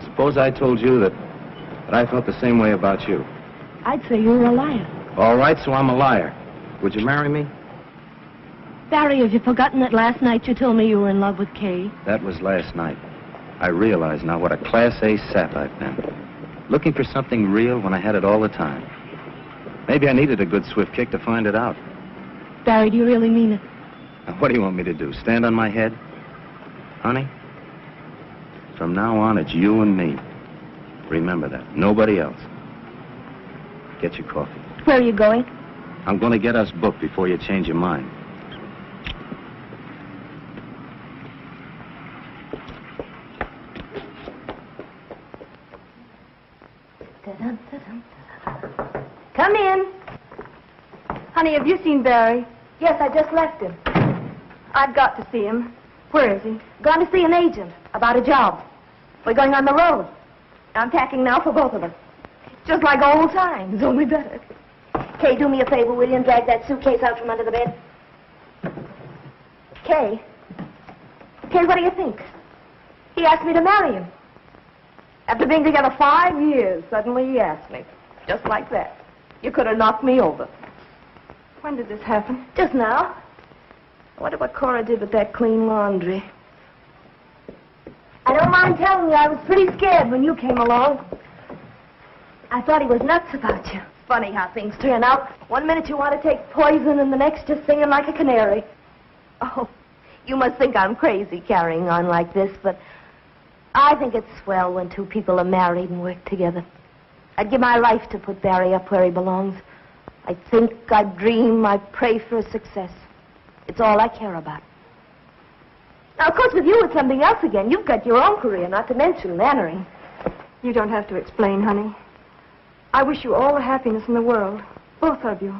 Suppose I told you that I felt the same way about you. I'd say you were a liar. All right, so I'm a liar. Would you marry me? Barry, have you forgotten that last night you told me you were in love with Kay? That was last night. I realize now what a Class A sap I've been. Looking for something real when I had it all the time. Maybe I needed a good swift kick to find it out. Barry, do you really mean it? Now, what do you want me to do, stand on my head? Honey, from now on, it's you and me. Remember that. Nobody else. Get your coffee. Where are you going? I'm going to get us booked before you change your mind. Come in. Honey, have you seen Barry? Yes, I just left him. I've got to see him. Where is he? Gone to see an agent about a job. We're going on the road. I'm packing now for both of us. Just like old times, only better. Kay, do me a favor, will you, and drag that suitcase out from under the bed? Kay? Kay, what do you think? He asked me to marry him. After being together 5 years, suddenly he asked me. Just like that. You could have knocked me over. When did this happen? Just now. I wonder what Cora did with that clean laundry. I don't mind telling you, I was pretty scared when you came along. I thought he was nuts about you. Funny how things turn out. 1 minute you want to take poison, and the next just singing like a canary. Oh, you must think I'm crazy carrying on like this, but I think it's swell when two people are married and work together. I'd give my life to put Barry up where he belongs. I think, I dream, I pray for his success. It's all I care about. Now, of course, with you, it's something else again. You've got your own career, not to mention Mannering. You don't have to explain, honey. I wish you all the happiness in the world. Both of you.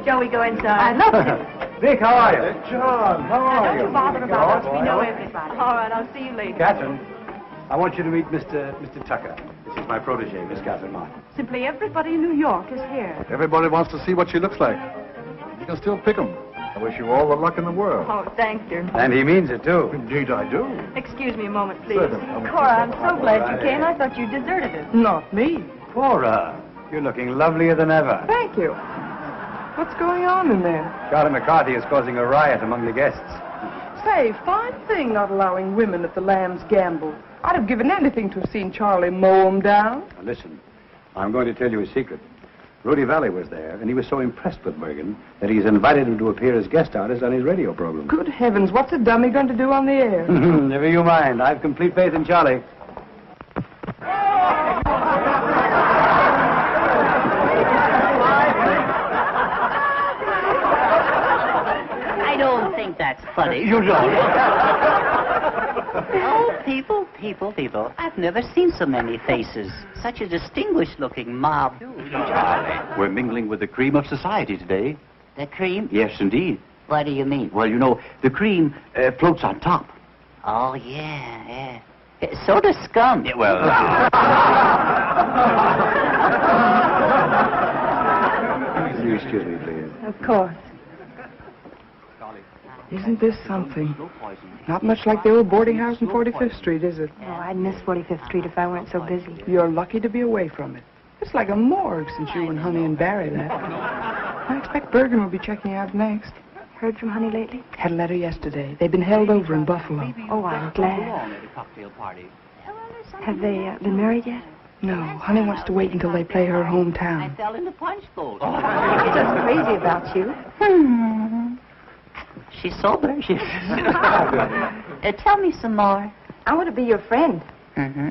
Shall we go inside? I'd love to. Dick, how are you? John, how are you? Don't bother about us. We know everybody. All right, I'll see you later. Catherine, I want you to meet Mr. Tucker. This is my protege, Miss Catherine Martin. Simply everybody in New York is here. Everybody wants to see what she looks like. You can still pick 'em. I wish you all the luck in the world. Oh, thank you. And he means it, too. Indeed, I do. Excuse me a moment, please. Certainly. Cora, I'm so glad you came. I thought you deserted us. Not me. Cora, you're looking lovelier than ever. Thank you. What's going on in there? Charlie McCarthy is causing a riot among the guests. Say, fine thing not allowing women at the Lamb's Gamble. I'd have given anything to have seen Charlie mow 'em down. Now, listen, I'm going to tell you a secret. Rudy Valley was there, and he was so impressed with Bergen that he's invited him to appear as guest artist on his radio program. Good heavens, what's a dummy going to do on the air? Never you mind. I've complete faith in Charlie. I don't think that's funny. You don't. Oh, people. I've never seen so many faces. Such a distinguished-looking mob. Charlie, we're mingling with the cream of society today. The cream? Yes, indeed. What do you mean? Well, you know, the cream floats on top. Oh, yeah. So does scum. Yeah, well... You excuse me, please. Of course. Isn't this something? Not much like the old boarding house in 45th Street, is it? Oh, I'd miss 45th Street if I weren't so busy. You're lucky to be away from it. It's like a morgue since you and Honey and Barry left. I expect Bergen will be checking out next. Heard from Honey lately? Had a letter yesterday. They've been held over in Buffalo. Oh, I'm glad. Have they been married yet? No, Honey wants to wait until they play her hometown. I fell in the punch bowl. She's just crazy about you. She's sober. Tell me some more. I want to be your friend. Mm-hmm.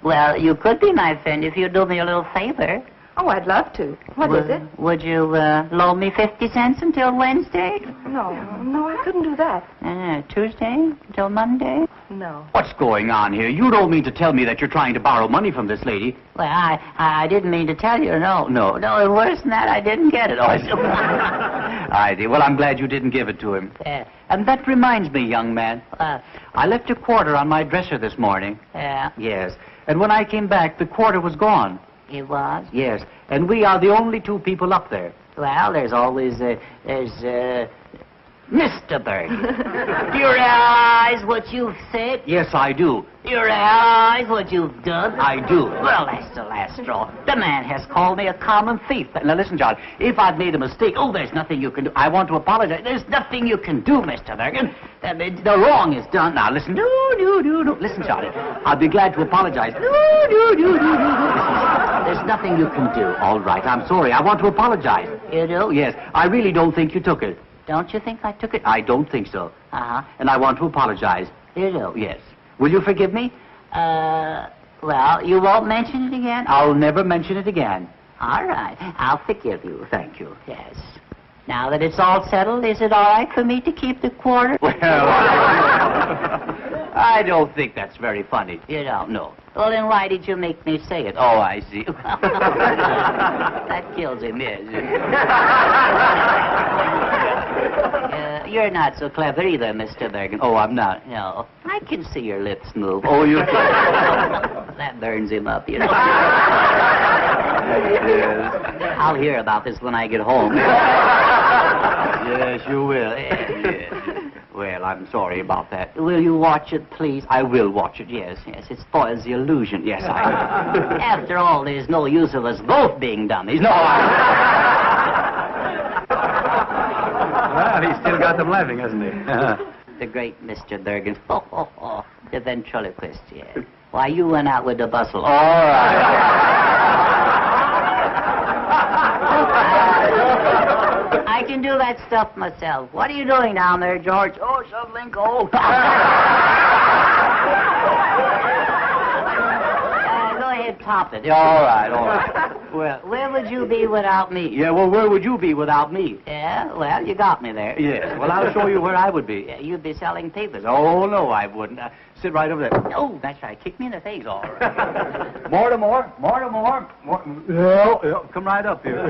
Well, you could be my friend if you'd do me a little favor. Oh, I'd love to. What is it? Would you loan me 50 cents until Wednesday? No, I couldn't do that. Tuesday until Monday? No. What's going on here? You don't mean to tell me that you're trying to borrow money from this lady? Well, I didn't mean to tell you. No, worse than that, I didn't get it. Oh, I did. Well, I'm glad you didn't give it to him. And that reminds me, young man. I left a quarter on my dresser this morning. Yeah? Yes. And when I came back, the quarter was gone. It was? Yes. And we are the only two people up there. Well, there's always, Mr. Bergen. Do you realize what you've said? Yes, I do. Do you realize what you've done? I do. Well, that's the last straw. The man has called me a common thief. Now, listen, John, if I've made a mistake, there's nothing you can do. I want to apologize. There's nothing you can do, Mr. Bergen. The wrong is done. Now, listen. No. Listen, Johnny, I'll be glad to apologize. No. There's nothing you can do. All right, I'm sorry. I want to apologize. You do? Yes, I really don't think you took it. Don't you think I took it? I don't think so. Uh-huh. And I want to apologize. You do? Yes. Will you forgive me? Well, you won't mention it again? I'll never mention it again. All right. I'll forgive you. Thank you. Yes. Now that it's all settled, is it all right for me to keep the quarter? Well, I don't think that's very funny. You don't? No. Well, then why did you make me say it? Oh, I see. That kills him, yes. You're not so clever either, Mr. Bergen. Oh, I'm not. No. I can see your lips move. Oh, you can? That burns him up, you know. I'll hear about this when I get home. Yes, you will. Yes. Well, I'm sorry about that. Will you watch it, please? I will watch it, yes. It spoils the illusion. Yes, I will. After all, there's no use of us both being dummies. No, Well, he's still got them laughing, hasn't he? The great Mr. Bergen. The ventriloquist, yes. Why, you went out with the bustle. All right. I can do that stuff myself. What are you doing down there, George? Oh, shoveling coal. Go ahead, top it. All right. Well, where would you be without me? Yeah, well, where would you be without me? Yeah, well, you got me there. Yes, well, I'll show you where I would be. Yeah, you'd be selling papers. Oh, no, I wouldn't. Sit right over there. Oh, that's right. Kick me in the face. All right. Mortimer. Yeah, come right up here.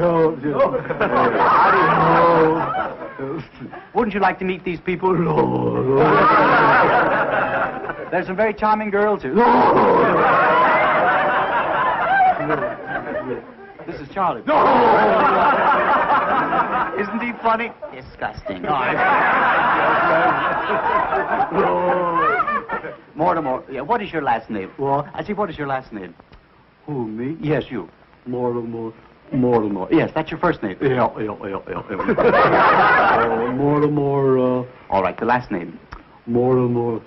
Wouldn't you like to meet these people? There's some very charming girls here. This is Charlie. Isn't he funny? Disgusting. Mortimer, yeah, what is your last name? Well, I see, what is your last name? Who, me? Yes, you. Mortimer. Yes, that's your first name. Yeah. Mortimer, all right, the last name. Mortimer.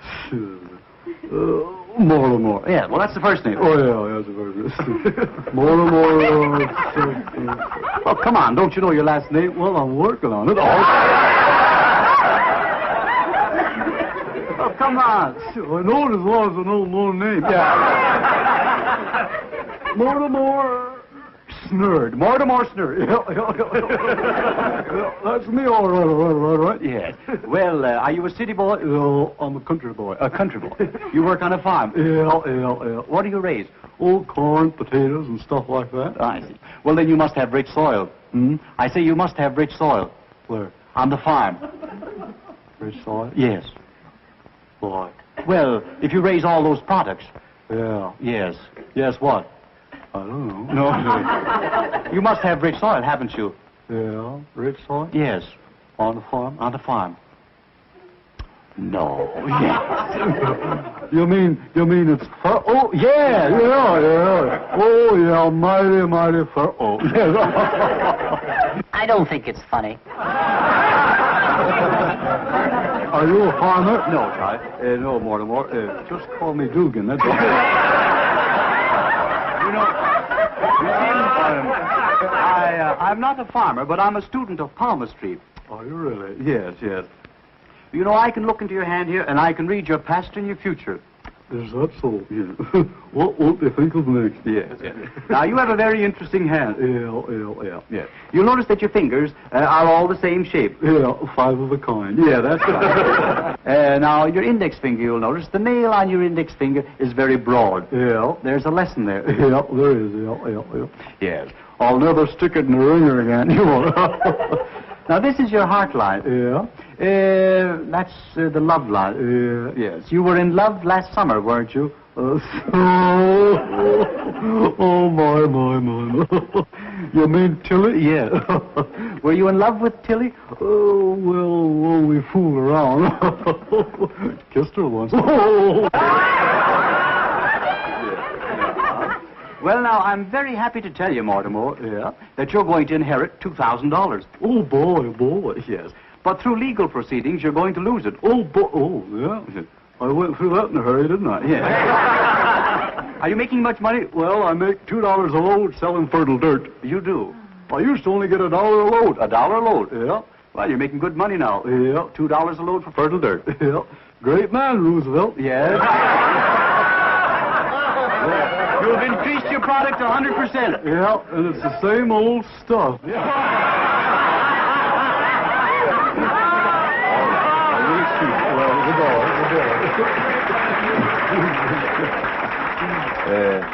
Yeah, well, that's the first name. Oh, yeah, that's the first name. Mortimer. Oh, come on, don't you know your last name? Well, I'm working on it. Oh, come on. I know it as long as I know my name. Yeah. Mortimer Snurd. Yeah, that's me, all right. Yes. Well, are you a city boy? No, I'm a country boy. A country boy. You work on a farm? Yeah. What do you raise? Oh, corn, potatoes, and stuff like that. I see. Well, then you must have rich soil. I say you must have rich soil. Where? On the farm. Rich soil? Yes. What? Well, if you raise all those products. Yeah. Yes. Yes, what? I don't know. No. You must have rich soil, haven't you? Yeah, rich soil? Yes. On the farm? On the farm. No. Yes. You mean it's fur? Oh, yeah. Oh, yeah, mighty fur. Oh. I don't think it's funny. Are you a farmer? No, Charlie. No, Mortimer. Just call me Dugan, that's all. I'm not a farmer, but I'm a student of palmistry. Are you really? Yes. You know, I can look into your hand here, and I can read your past and your future. Is that so? Yeah. What will they think of next? Yes. Now, you have a very interesting hand. Yeah. You'll notice that your fingers are all the same shape. Yeah, 5 of a kind. Yeah, that's right. Now, your index finger, you'll notice, the nail on your index finger is very broad. Yeah. There's a lesson there. Yeah, there is. Yeah. Yes. I'll never stick it in the ringer again. You won't. Now, this is your heart line. Yeah. That's the love line. Yes. You were in love last summer, weren't you? Oh, my. You mean Tilly? Yeah. Were you in love with Tilly? Oh, well, we fool around. Kissed her once. Well, now, I'm very happy to tell you, Mortimer, that you're going to inherit $2,000. Oh, boy, yes. But through legal proceedings, you're going to lose it. Oh, yeah. I went through that in a hurry, didn't I? Yeah. Are you making much money? Well, I make $2 a load selling fertile dirt. You do? I used to only get $1 a load. $1 a load, yeah. Well, you're making good money now. Yeah, $2 a load for fertile dirt. Yeah. Great man, Roosevelt. Yes. You've increased your product 100%. Yeah, and it's the same old stuff. Yeah.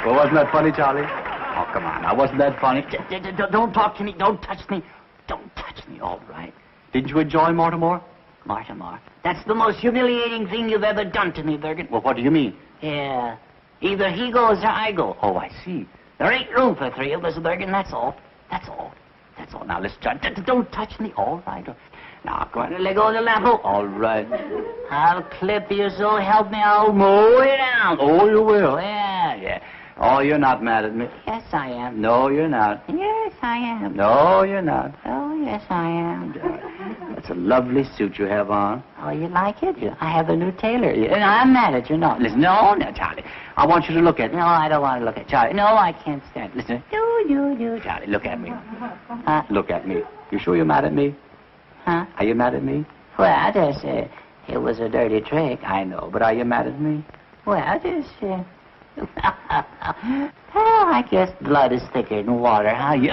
Well, wasn't that funny, Charlie? Oh, come on. Now, wasn't that funny? Don't talk to me. Don't touch me. Don't touch me, all right. Didn't you enjoy Mortimer? Mortimer. That's the most humiliating thing you've ever done to me, Bergen. Well, what do you mean? Yeah. Either he goes or I go. Oh, I see. There ain't room for three of us, Bergen. That's all. That's all. That's all. Now, let's try. Don't touch me. All right. Now, go on and let go of the lamp. All right. I'll clip you, so help me. I'll mow you down. Oh, you will? Yeah. Oh, you're not mad at me. Yes, I am. No, you're not. Yes, I am. No, you're not. Oh, yes, I am. That's a lovely suit you have on. Oh, you like it? I have a new tailor. I'm mad at you. No, listen. No, Charlie. I want you to look at it. No, I don't want to look at Charlie. No, I can't stand it. Listen. No. Charlie, look at me. Look at me. You sure you're mad at me? Huh? Are you mad at me? Well, I just it was a dirty trick, I know, but are you mad at me? Well, I just well, I guess blood is thicker than water, huh? You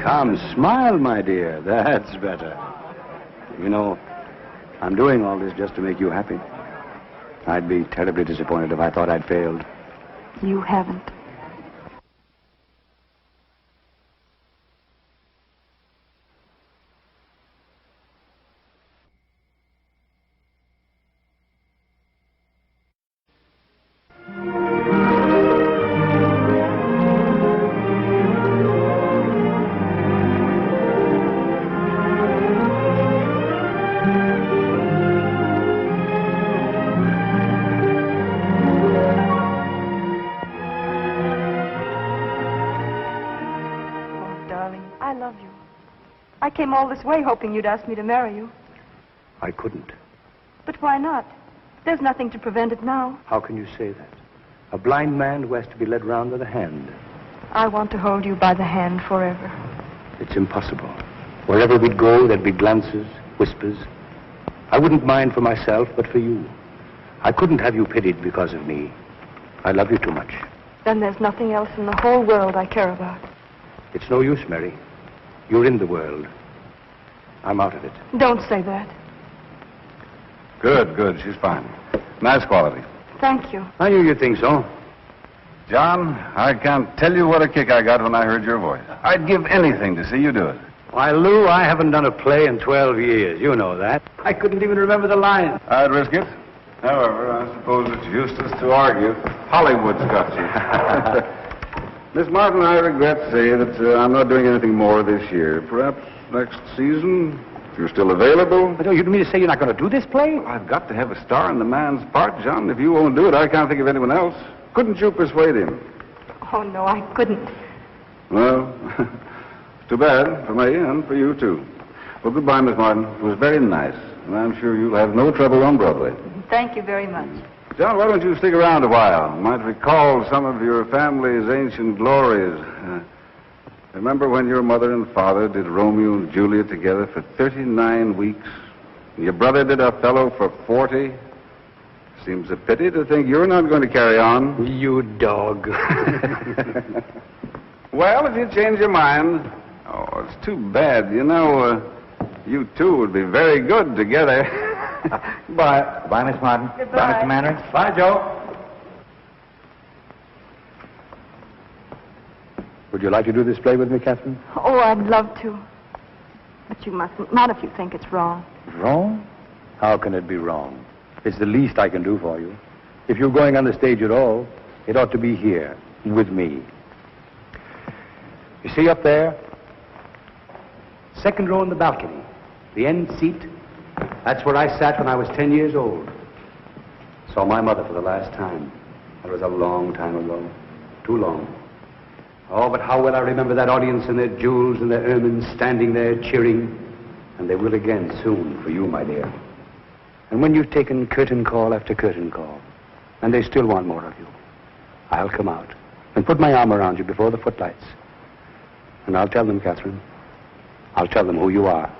Come, smile, my dear. That's better. You know, I'm doing all this just to make you happy. I'd be terribly disappointed if I thought I'd failed. You haven't. I came all this way hoping you'd ask me to marry you. I couldn't. But why not? There's nothing to prevent it now. How can you say that? A blind man who has to be led round with a hand. I want to hold you by the hand forever. It's impossible. Wherever we'd go, there'd be glances, whispers. I wouldn't mind for myself, but for you. I couldn't have you pitied because of me. I love you too much. Then there's nothing else in the whole world I care about. It's no use, Mary. You're in the world. I'm out of it. Don't say that. Good. She's fine. Nice quality. Thank you. I knew you'd think so. John, I can't tell you what a kick I got when I heard your voice. I'd give anything to see you do it. Why, Lou, I haven't done a play in 12 years. You know that. I couldn't even remember the line. I'd risk it. However, I suppose it's useless to argue. Hollywood's got you. Miss Martin, I regret to say that I'm not doing anything more this year. Perhaps next season, if you're still available. But you don't mean to say you're not going to do this play? Well, I've got to have a star in the man's part, John. If you won't do it, I can't think of anyone else. Couldn't you persuade him? Oh, no, I couldn't. Well, it's too bad for me and for you, too. Well, goodbye, Miss Martin. It was very nice, and I'm sure you'll have no trouble on Broadway. Thank you very much. John, why don't you stick around a while? You might recall some of your family's ancient glories. Remember when your mother and father did Romeo and Juliet together for 39 weeks? And your brother did Othello for 40? Seems a pity to think you're not going to carry on. You dog. Well, if you change your mind... Oh, it's too bad. You know, you two would be very good together. Goodbye. Goodbye, Miss Martin. Goodbye. Bye, Mr. Manners. Bye, Joe. Would you like to do this play with me, Catherine? Oh, I'd love to. But you mustn't. Not if you think it's wrong. Wrong? How can it be wrong? It's the least I can do for you. If you're going on the stage at all, it ought to be here, with me. You see up there? Second row in the balcony. The end seat. That's where I sat when I was 10 years old. Saw my mother for the last time. That was a long time ago. Too long. Oh, but how well I remember that audience in their jewels and their ermines standing there cheering. And they will again soon for you, my dear. And when you've taken curtain call after curtain call, and they still want more of you, I'll come out and put my arm around you before the footlights. And I'll tell them, Catherine, I'll tell them who you are.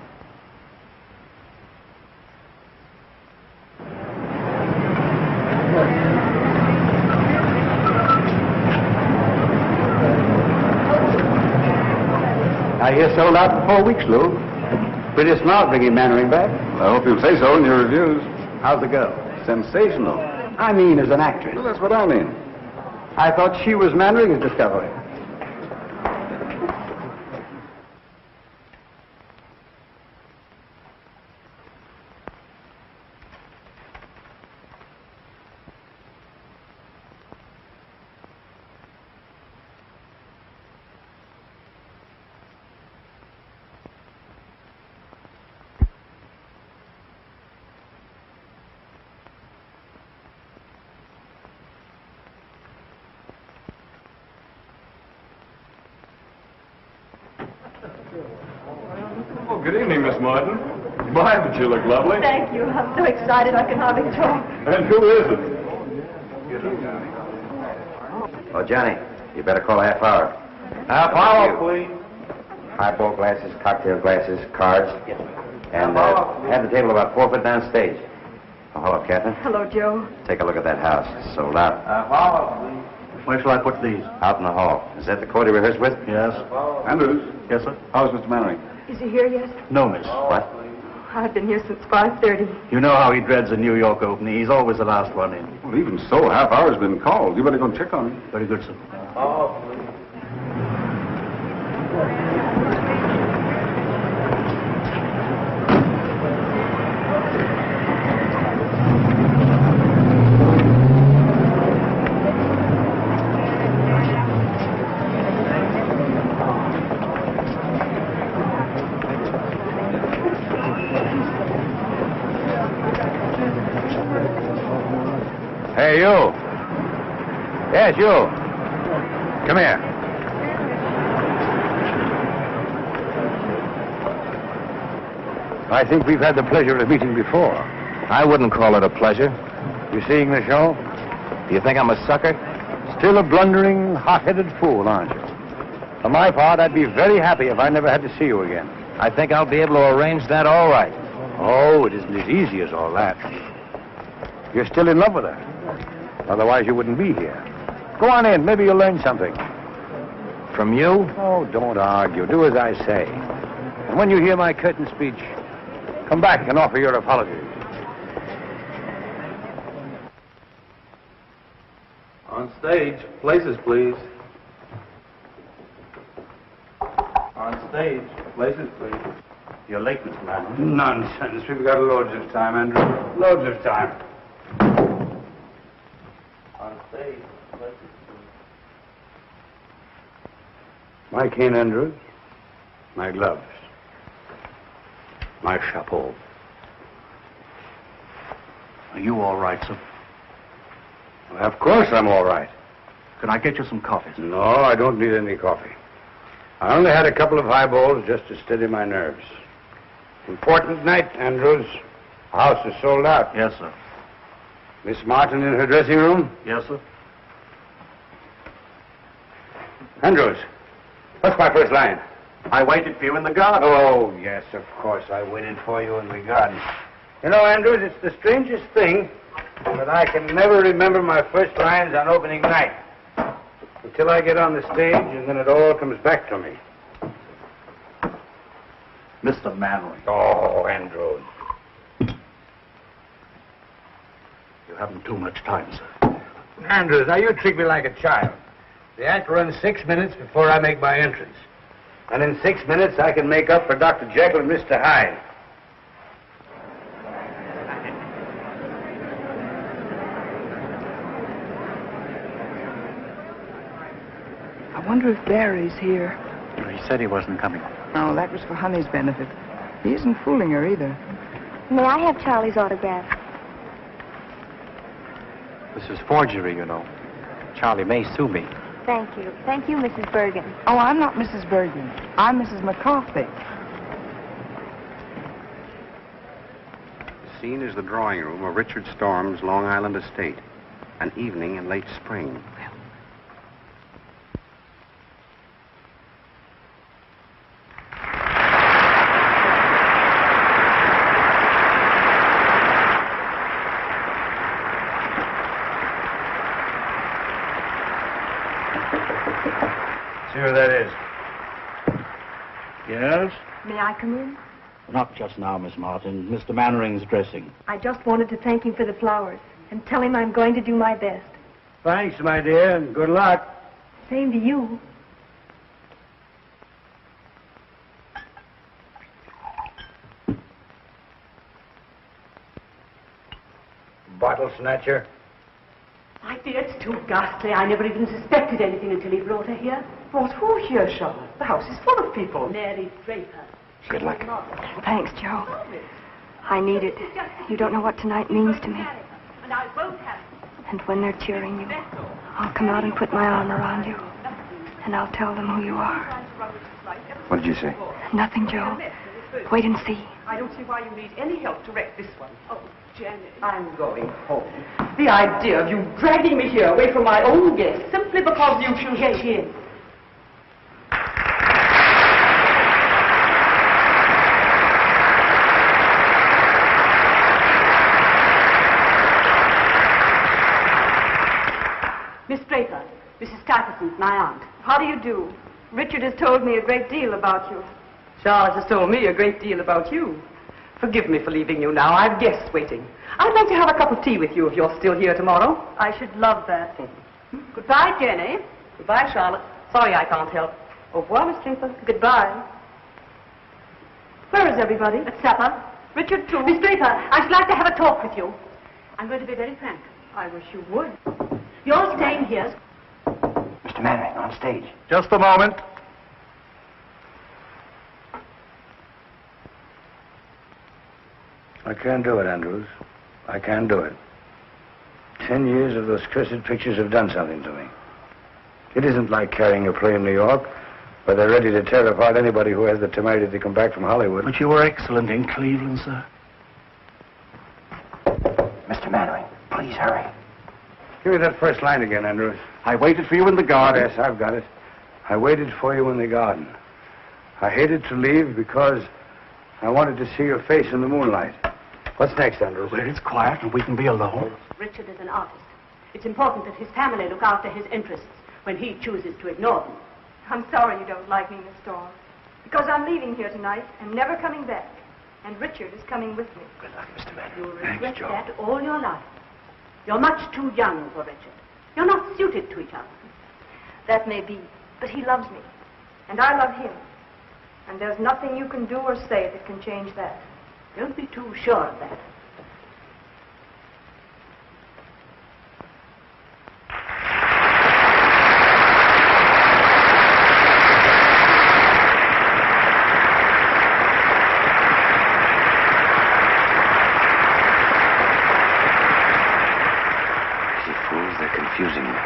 I hear sold out for 4 weeks, Lou. Pretty smart bringing Mannering back. I hope you'll say so in your reviews. How's the girl? Sensational. I mean, as an actress. Well, that's what I mean. I thought she was Mannering's discovery. Oh, good evening, Miss Martin. My, but you look lovely. Thank you. I'm so excited I can hardly talk. And who is it? Oh, Johnny, you better call a half hour. Half hour, please. Highball glasses, cocktail glasses, cards. And have the table about 4 foot down stage. Oh, hello, Catherine. Hello, Joe. Take a look at that house. It's sold out. Half hour, please. Where shall I put these? Out in the hall. Is that the court he rehearsed with? Yes. Andrews. Yes, sir? How's Mr. Mannering? Is he here yet? No, miss. What? I've been here since 5:30. You know how he dreads a New York opening. He's always the last one in. Well, even so, half hour's been called. You better go check on him. Very good, sir. Oh, please. Hey, you. Yes, you. Come here. I think we've had the pleasure of meeting before. I wouldn't call it a pleasure. You seeing the show? Do you think I'm a sucker? Still a blundering, hot-headed fool, aren't you? For my part, I'd be very happy if I never had to see you again. I think I'll be able to arrange that all right. Oh, it isn't as easy as all that. You're still in love with her. Otherwise, you wouldn't be here. Go on in. Maybe you'll learn something. From you? Oh, don't argue. Do as I say. And when you hear my curtain speech, come back and offer your apologies. On stage. Places, please. On stage. Places, please. You're late, Mr. Mannering. Nonsense. We've got loads of time, Andrew. Loads of time. On stage. Places, please. My cane, Andrews. My gloves. My chapeau. Are you all right, sir? Well, of course I'm all right. Can I get you some coffee, sir? No, I don't need any coffee. I only had a couple of highballs just to steady my nerves. Important night, Andrews. The house is sold out. Yes, sir. Miss Martin in her dressing room? Yes, sir. Andrews, what's my first line? I waited for you in the garden. Oh, yes, of course. I waited for you in the garden. You know, Andrews, it's the strangest thing, but I can never remember my first lines on opening night. Until I get on the stage, and then it all comes back to me. Mr. Mannering. Oh, Andrews. You haven't too much time, sir. Andrews, now you treat me like a child. The act runs 6 minutes before I make my entrance. And in 6 minutes, I can make up for Dr. Jekyll and Mr. Hyde. I wonder if Barry's here. He said he wasn't coming. Oh, that was for Honey's benefit. He isn't fooling her either. May I have Charlie's autograph? This is forgery, you know. Charlie may sue me. Thank you. Thank you, Mrs. Bergen. Oh, I'm not Mrs. Bergen. I'm Mrs. McCarthy. The scene is the drawing room of Richard Storm's Long Island estate. An evening in late spring. See who that is. Yes? May I come in? Not just now, Miss Martin. Mr. Mannering's dressing. I just wanted to thank him for the flowers and tell him I'm going to do my best. Thanks, my dear, and good luck. Same to you. Bottle snatcher. My dear, it's too ghastly. I never even suspected anything until he brought her here. Brought who here, Charlotte? The house is full of people. Mary Draper. Good luck. Thanks, Joe. I need it. You don't know what tonight means to me. And I won't have it. And when they're cheering you, I'll come out and put my arm around you. And I'll tell them who you are. What did you say? Nothing, Joe. Wait and see. I don't see why you need any help to wreck this one. Oh, Janet. I'm going home. The idea of you dragging me here away from my own guests simply because you should get in. Miss Draper, Mrs. Stuyvesant, my aunt. How do you do? Richard has told me a great deal about you. Charlotte has told me a great deal about you. Forgive me for leaving you now. I've guests waiting. I'd like to have a cup of tea with you if you're still here tomorrow. I should love that. Goodbye, Jenny. Goodbye, Charlotte. Sorry I can't help. Au revoir, Miss Draper. Goodbye. Where is everybody? At supper. Richard, too. Miss Draper, I should like to have a talk with you. I'm going to be very frank. I wish you would. You're staying here. Mr. Mannering, on stage. Just a moment. I can't do it, Andrews. I can't do it. 10 years of those cursed pictures have done something to me. It isn't like carrying a play in New York, where they're ready to tear apart anybody who has the temerity to come back from Hollywood. But you were excellent in Cleveland, sir. Mr. Mannering, please hurry. Give me that first line again, Andrews. I waited for you in the garden. Yes, I've got it. I waited for you in the garden. I hated to leave because I wanted to see your face in the moonlight. What's next, Andrews? Where it's quiet and we can be alone. Richard is an artist. It's important that his family look after his interests when he chooses to ignore them. I'm sorry you don't like me, Miss Storm. Because I'm leaving here tonight and never coming back. And Richard is coming with me. Good luck, Mr. Mannering. You'll regret that all your life. You're much too young for Richard. You're not suited to each other. That may be, but he loves me. And I love him. And there's nothing you can do or say that can change that. Don't be too sure of that. You fools, they're confusing me.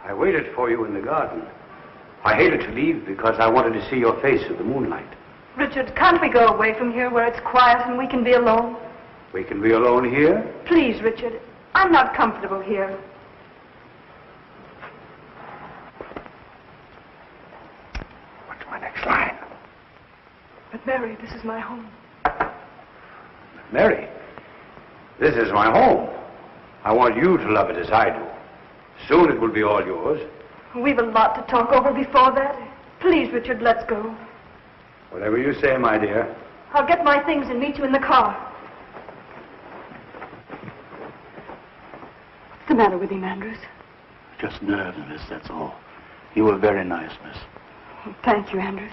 I waited for you in the garden. I hated to leave because I wanted to see your face in the moonlight. Richard, can't we go away from here where it's quiet and we can be alone? We can be alone here? Please, Richard. I'm not comfortable here. What's my next line? But, Mary, this is my home. Mary, this is my home. I want you to love it as I do. Soon it will be all yours. We've a lot to talk over before that. Please, Richard, let's go. Whatever you say, my dear. I'll get my things and meet you in the car. What's the matter with him, Andrews? Just nerves, miss, that's all. You were very nice, miss. Well, thank you, Andrews.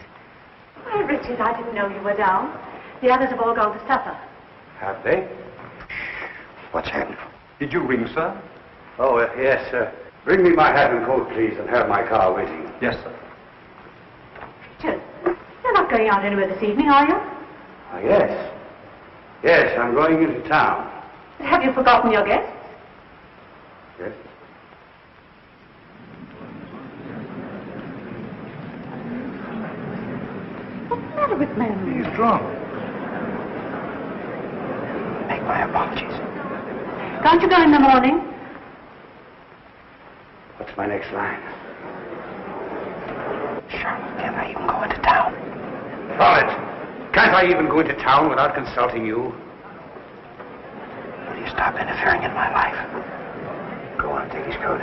Oh, Richard, I didn't know you were down. The others have all gone to supper. Have they? What's happened? Did you ring, sir? Oh, yes, sir. Bring me my hat and coat, please, and have my car waiting. Yes, sir. Richard, you're not going out anywhere this evening, are you? Yes. Yes, I'm going into town. Have you forgotten your guests? Yes? What's the matter with Mary? He's drunk. Make my apologies. Can't you go in the morning? What's my next line? Charlotte, can't I even go into town? Charlotte, can't I even go into town without consulting you? Will you stop interfering in my life? Go on, take his coat.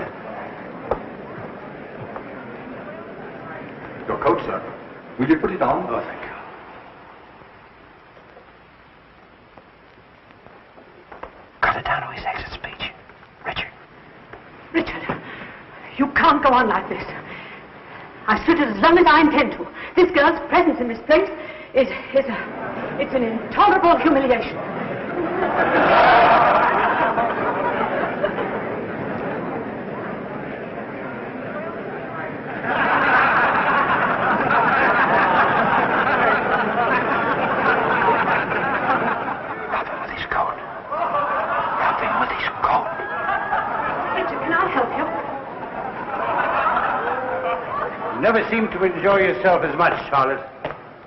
Your coat, sir. Will you put it on? Oh, thank you. Cut it down to his exit speech. Richard. Richard, you can't go on like this. I stood it as long as I intend to. This girl's presence in this place it's an intolerable humiliation. You never seem to enjoy yourself as much, Charlotte,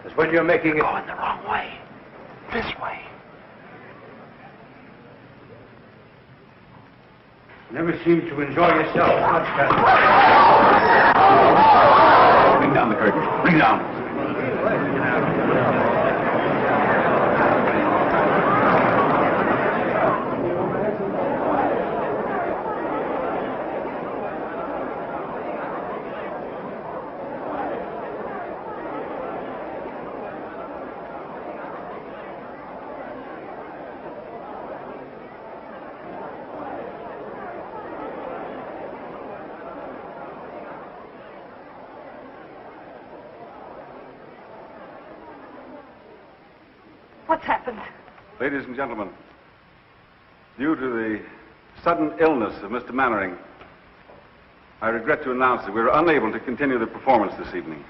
as when you're making it... Going the wrong way. This way. You never seem to enjoy yourself as much, Catherine. Bring down the curtain. Bring down. What's happened? Ladies and gentlemen, due to the sudden illness of Mr. Mannering, I regret to announce that we are unable to continue the performance this evening.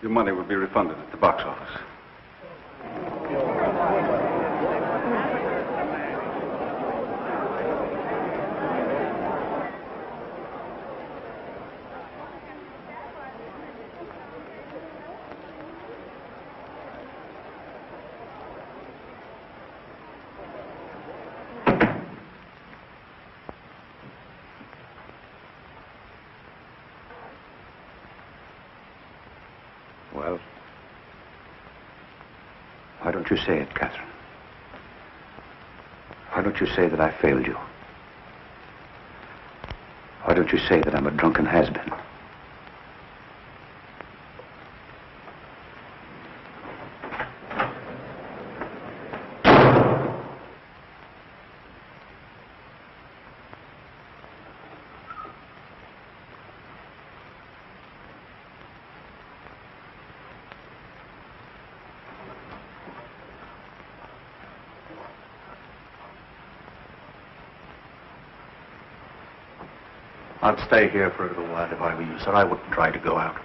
Your money will be refunded at the box office. Well, why don't you say it, Catherine? Why don't you say that I failed you? Why don't you say that I'm a drunken has-been? I'd stay here for a little while if I were you, sir. I wouldn't try to go out.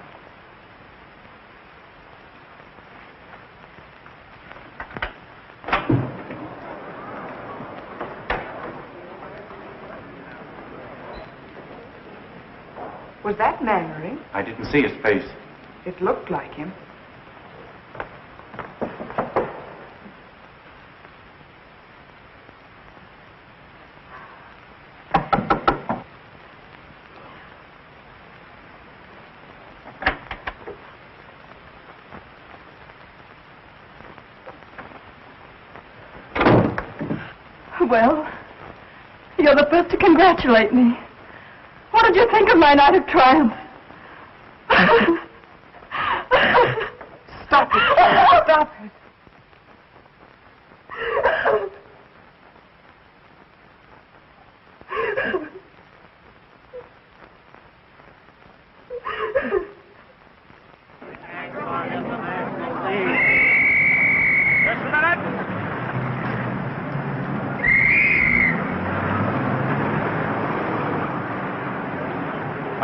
Was that Mannering? I didn't see his face. It looked like him. Well, you're the first to congratulate me. What did you think of my night of triumph? Stop it. Stop it.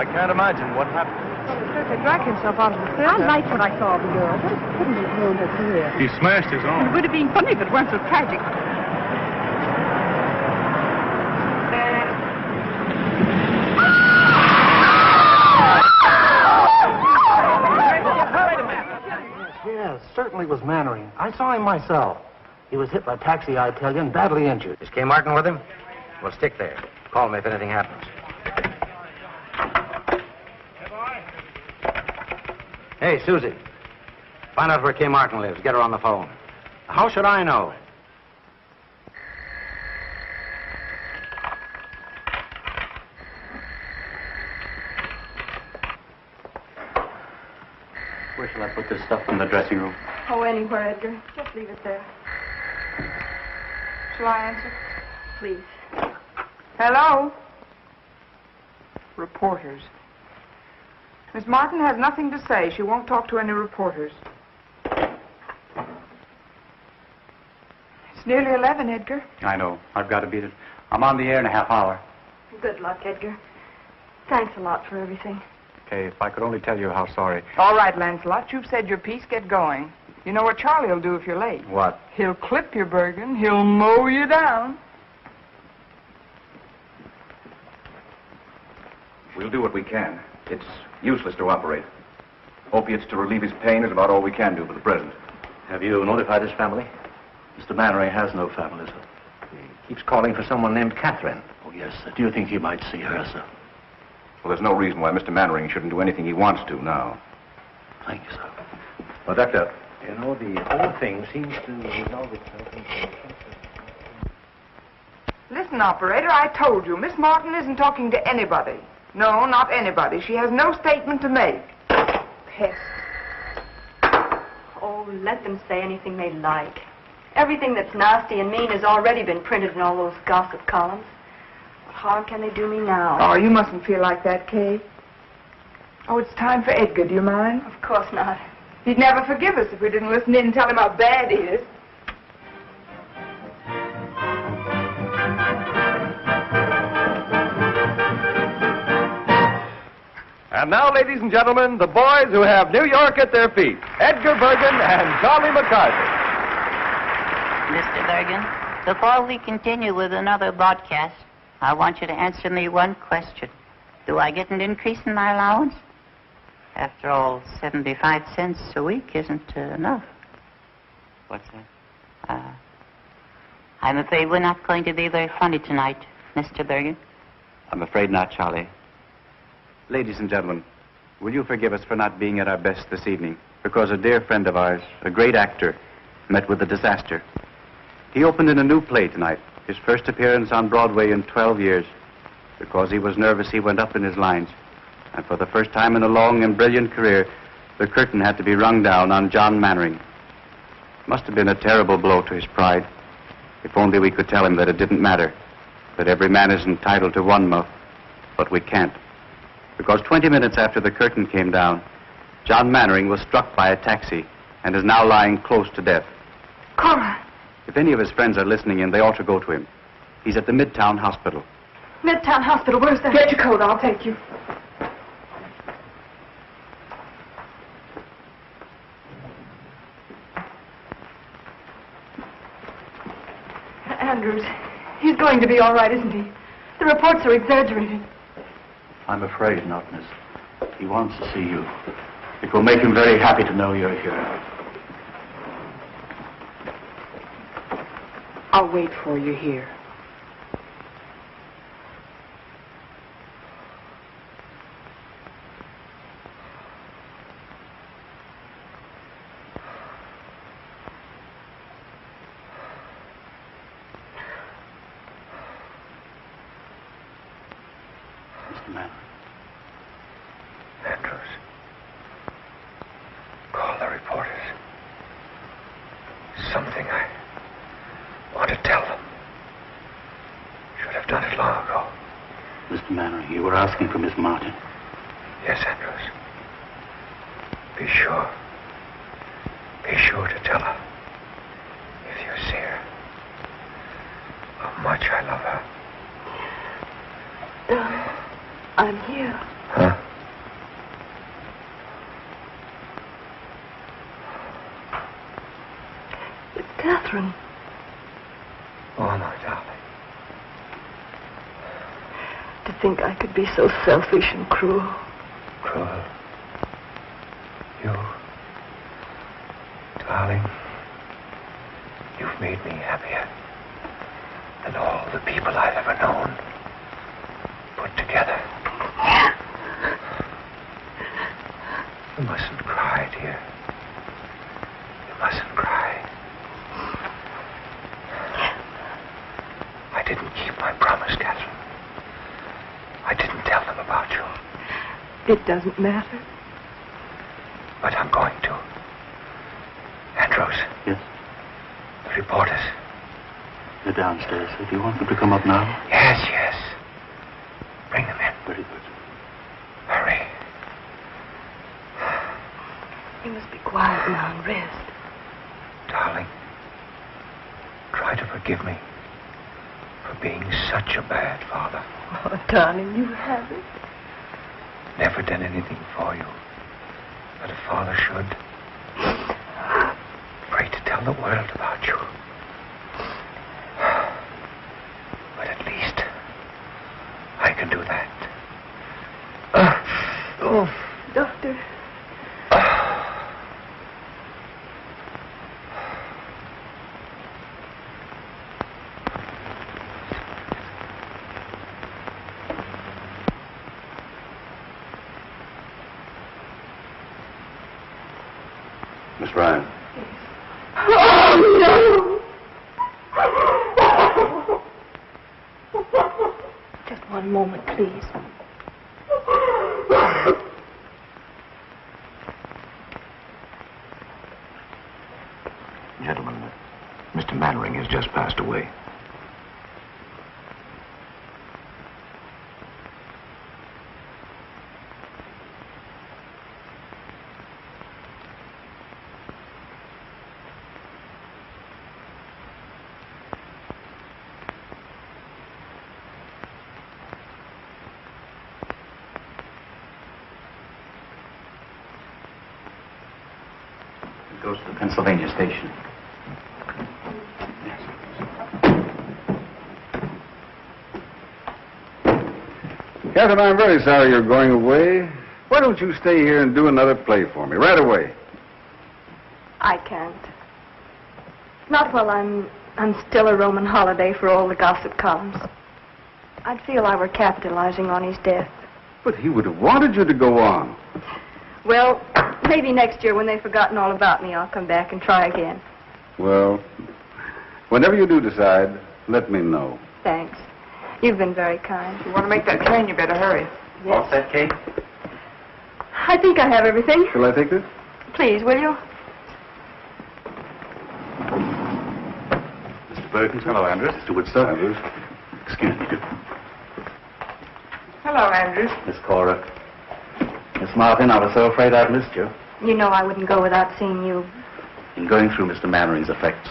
I can't imagine what happened. They dragged himself out of the theater. I liked what I saw of the girl, but it couldn't have ruined her career. He smashed his It arm. would have been funny if it weren't so tragic. Yes, certainly was Mannering. I saw him myself. He was hit by taxi, I tell you, and badly injured. Is Kay Martin with him? Well, stick there. Call me if anything happens. Hey, Susie. Find out where Kay Martin lives. Get her on the phone. How should I know? Where shall I put this stuff in the dressing room? Oh, anywhere, Edgar. Just leave it there. Shall I answer? Please. Hello? Reporters. Miss Martin has nothing to say. She won't talk to any reporters. It's nearly 11, Edgar. I know. I've got to beat it. I'm on the air in a half hour. Good luck, Edgar. Thanks a lot for everything. Okay, if I could only tell you how sorry. All right, Lancelot, you've said your piece. Get going. You know what Charlie will do if you're late. What? He'll clip you, Bergen. He'll mow you down. We'll do what we can. It's useless to operate. Opiates to relieve his pain is about all we can do for the present. Have you notified his family? Mr. Mannering has no family, sir. He keeps calling for someone named Catherine. Oh, yes, sir. Do you think he might see her, sir? Well, there's no reason why Mr. Mannering shouldn't do anything he wants to now. Thank you, sir. Well, Doctor. You know, the whole thing seems to resolve itself into... Listen, operator, I told you, Miss Martin isn't talking to anybody. No, not anybody. She has no statement to make. Pest. Oh, let them say anything they like. Everything that's nasty and mean has already been printed in all those gossip columns. What harm can they do me now? Oh, you mustn't feel like that, Kay. Oh, it's time for Edgar. Do you mind? Of course not. He'd never forgive us if we didn't listen in and tell him how bad he is. And now, ladies and gentlemen, the boys who have New York at their feet, Edgar Bergen and Charlie McCarthy. Mr. Bergen, before we continue with another broadcast, I want you to answer me one question. Do I get an increase in my allowance? After all, 75 cents a week isn't enough. What's that? I'm afraid we're not going to be very funny tonight, Mr. Bergen. I'm afraid not, Charlie. Ladies and gentlemen, will you forgive us for not being at our best this evening? Because a dear friend of ours, a great actor, met with a disaster. He opened in a new play tonight, his first appearance on Broadway in 12 years. Because he was nervous, he went up in his lines. And for the first time in a long and brilliant career, the curtain had to be rung down on John Mannering. It must have been a terrible blow to his pride. If only we could tell him that it didn't matter, that every man is entitled to one muff, but we can't. Because 20 minutes after the curtain came down, John Mannering was struck by a taxi and is now lying close to death. Cora! If any of his friends are listening in, they ought to go to him. He's at the Midtown Hospital. Midtown Hospital, where's that? Get your coat, I'll take you. Andrews, he's going to be all right, isn't he? The reports are exaggerating. I'm afraid not, miss. He wants to see you. It will make him very happy to know you're here. I'll wait for you here. Mr. Mannering. Andrews. Call the reporters. Something I want to tell them. Should have done it long ago. Mr. Mannering, you were asking for Miss Martin. Yes, Andrews. Be sure. Be sure to tell her. If you see her. How much I love her. Darling, I'm here. Huh? Catherine. Oh, my darling. To think I could be so selfish and cruel. Cruel. You. Darling. You've made me happier than all the people I've ever known put together. You mustn't cry, dear. You mustn't cry. I didn't keep my promise, Catherine. I didn't tell them about you. It doesn't matter. But I'm going to. Andrews. Yes? The reporters. They're downstairs. Do you want them to come up now? Yes, yes. Bring them in. Very good. Hurry. You must be quiet now and rest. Darling, try to forgive me for being such a bad father. Oh, darling, you haven't. Never done anything for you that a father should. Afraid to tell the world about you. But at least I can do that. Doctor. Miss Ryan. Oh, no! Just one moment, please. Gentlemen, Mr. Mannering has just passed away. It goes to the Pennsylvania station. Catherine, I'm very sorry you're going away. Why don't you stay here and do another play for me right away? I can't. Not while I'm still a Roman holiday for all the gossip columns. I'd feel I were capitalizing on his death. But he would have wanted you to go on. Well, maybe next year when they've forgotten all about me, I'll come back and try again. Well, whenever you do decide, let me know. Thanks. You've been very kind. If you want to make that train, you better hurry. Yes. All set, Kate? I think I have everything. Shall I take this? Please, will you? Mr. Perkins. Hello, Andrews. Mr. Woodstock. Andrews. Excuse me. Hello, Andrews. Miss Cora. Miss Martin, I was so afraid I'd missed you. You know I wouldn't go without seeing you. In going through Mr. Mannering's effects,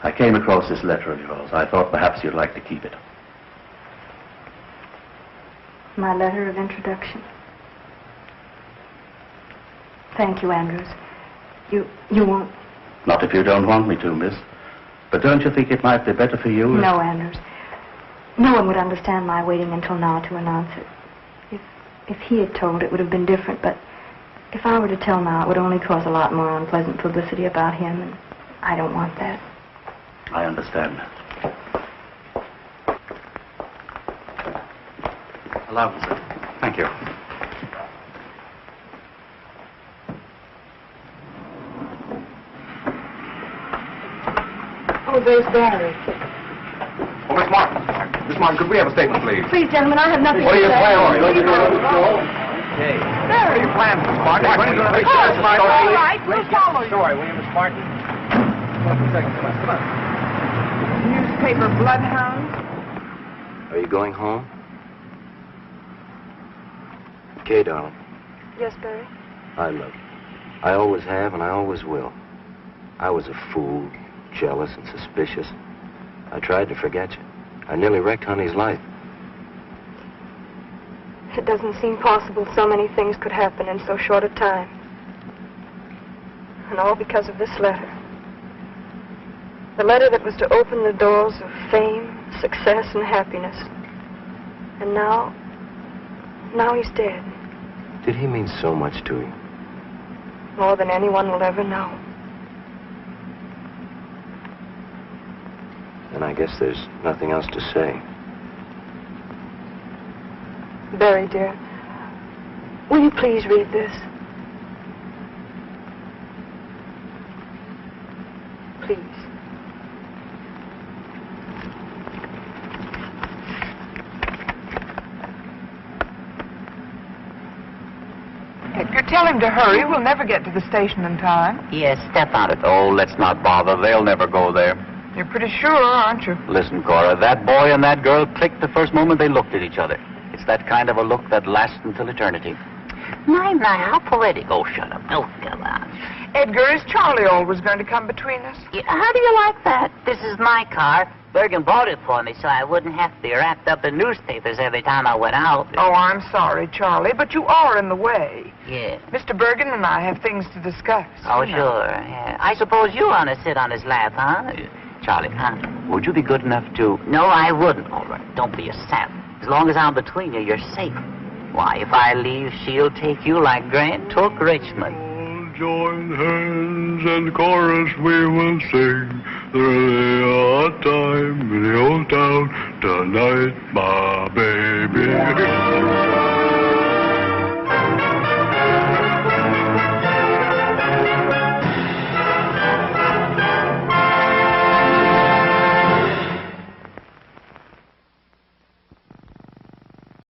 I came across this letter of yours. I thought perhaps you'd like to keep it. My letter of introduction. Thank you, Andrews. You won't... Not if you don't want me to, miss. But don't you think it might be better for you? No, Andrews. No one would understand my waiting until now to announce it. If he had told, it would have been different, but if I were to tell now, it would only cause a lot more unpleasant publicity about him, and I don't want that. I understand. Allow me, sir. Thank you. Oh, there's Barry. Oh, Miss Martin. Miss Martin, could we have a statement, please? Please, gentlemen, I have nothing What to are your say. plans? What What are your plans, Miss Martin? When are you going to make Oh, sure all right, we'll follow you. Sorry, will you, Miss Martin? Come on. Newspaper bloodhound. Are you going home? Kay, darling, Yes, Barry? I love you. I always have, and I always will. I was a fool, jealous and suspicious. I tried to forget you. I nearly wrecked Honey's life. It doesn't seem possible so many things could happen in so short a time. And all because of this letter. The letter that was to open the doors of fame, success, and happiness. And now he's dead. Did he mean so much to you? More than anyone will ever know. And I guess there's nothing else to say. Barry, dear, will you please read this? Please. Edgar, tell him to hurry. We'll never get to the station in time. Yes, step on it. Oh, let's not bother. They'll never go there. You're pretty sure, aren't you? Listen, Cora, that boy and that girl clicked the first moment they looked at each other. It's that kind of a look that lasts until eternity. My, how poetic. Oh, shut up. Oh, come on. Edgar, is Charlie always going to come between us? Yeah, how do you like that? This is my car. Bergen bought it for me so I wouldn't have to be wrapped up in newspapers every time I went out. Oh, I'm sorry, Charlie, but you are in the way. Yeah. Mr. Bergen and I have things to discuss. Oh, sure. Yeah. I suppose you want to sit on his lap, huh? Charlie, would you be good enough to... No, I wouldn't. All right, don't be a sap. As long as I'm between you, you're safe. Why, if I leave, she'll take you like Grant took Richmond. Join hands and chorus we will sing. There's a time in the old town tonight, my baby.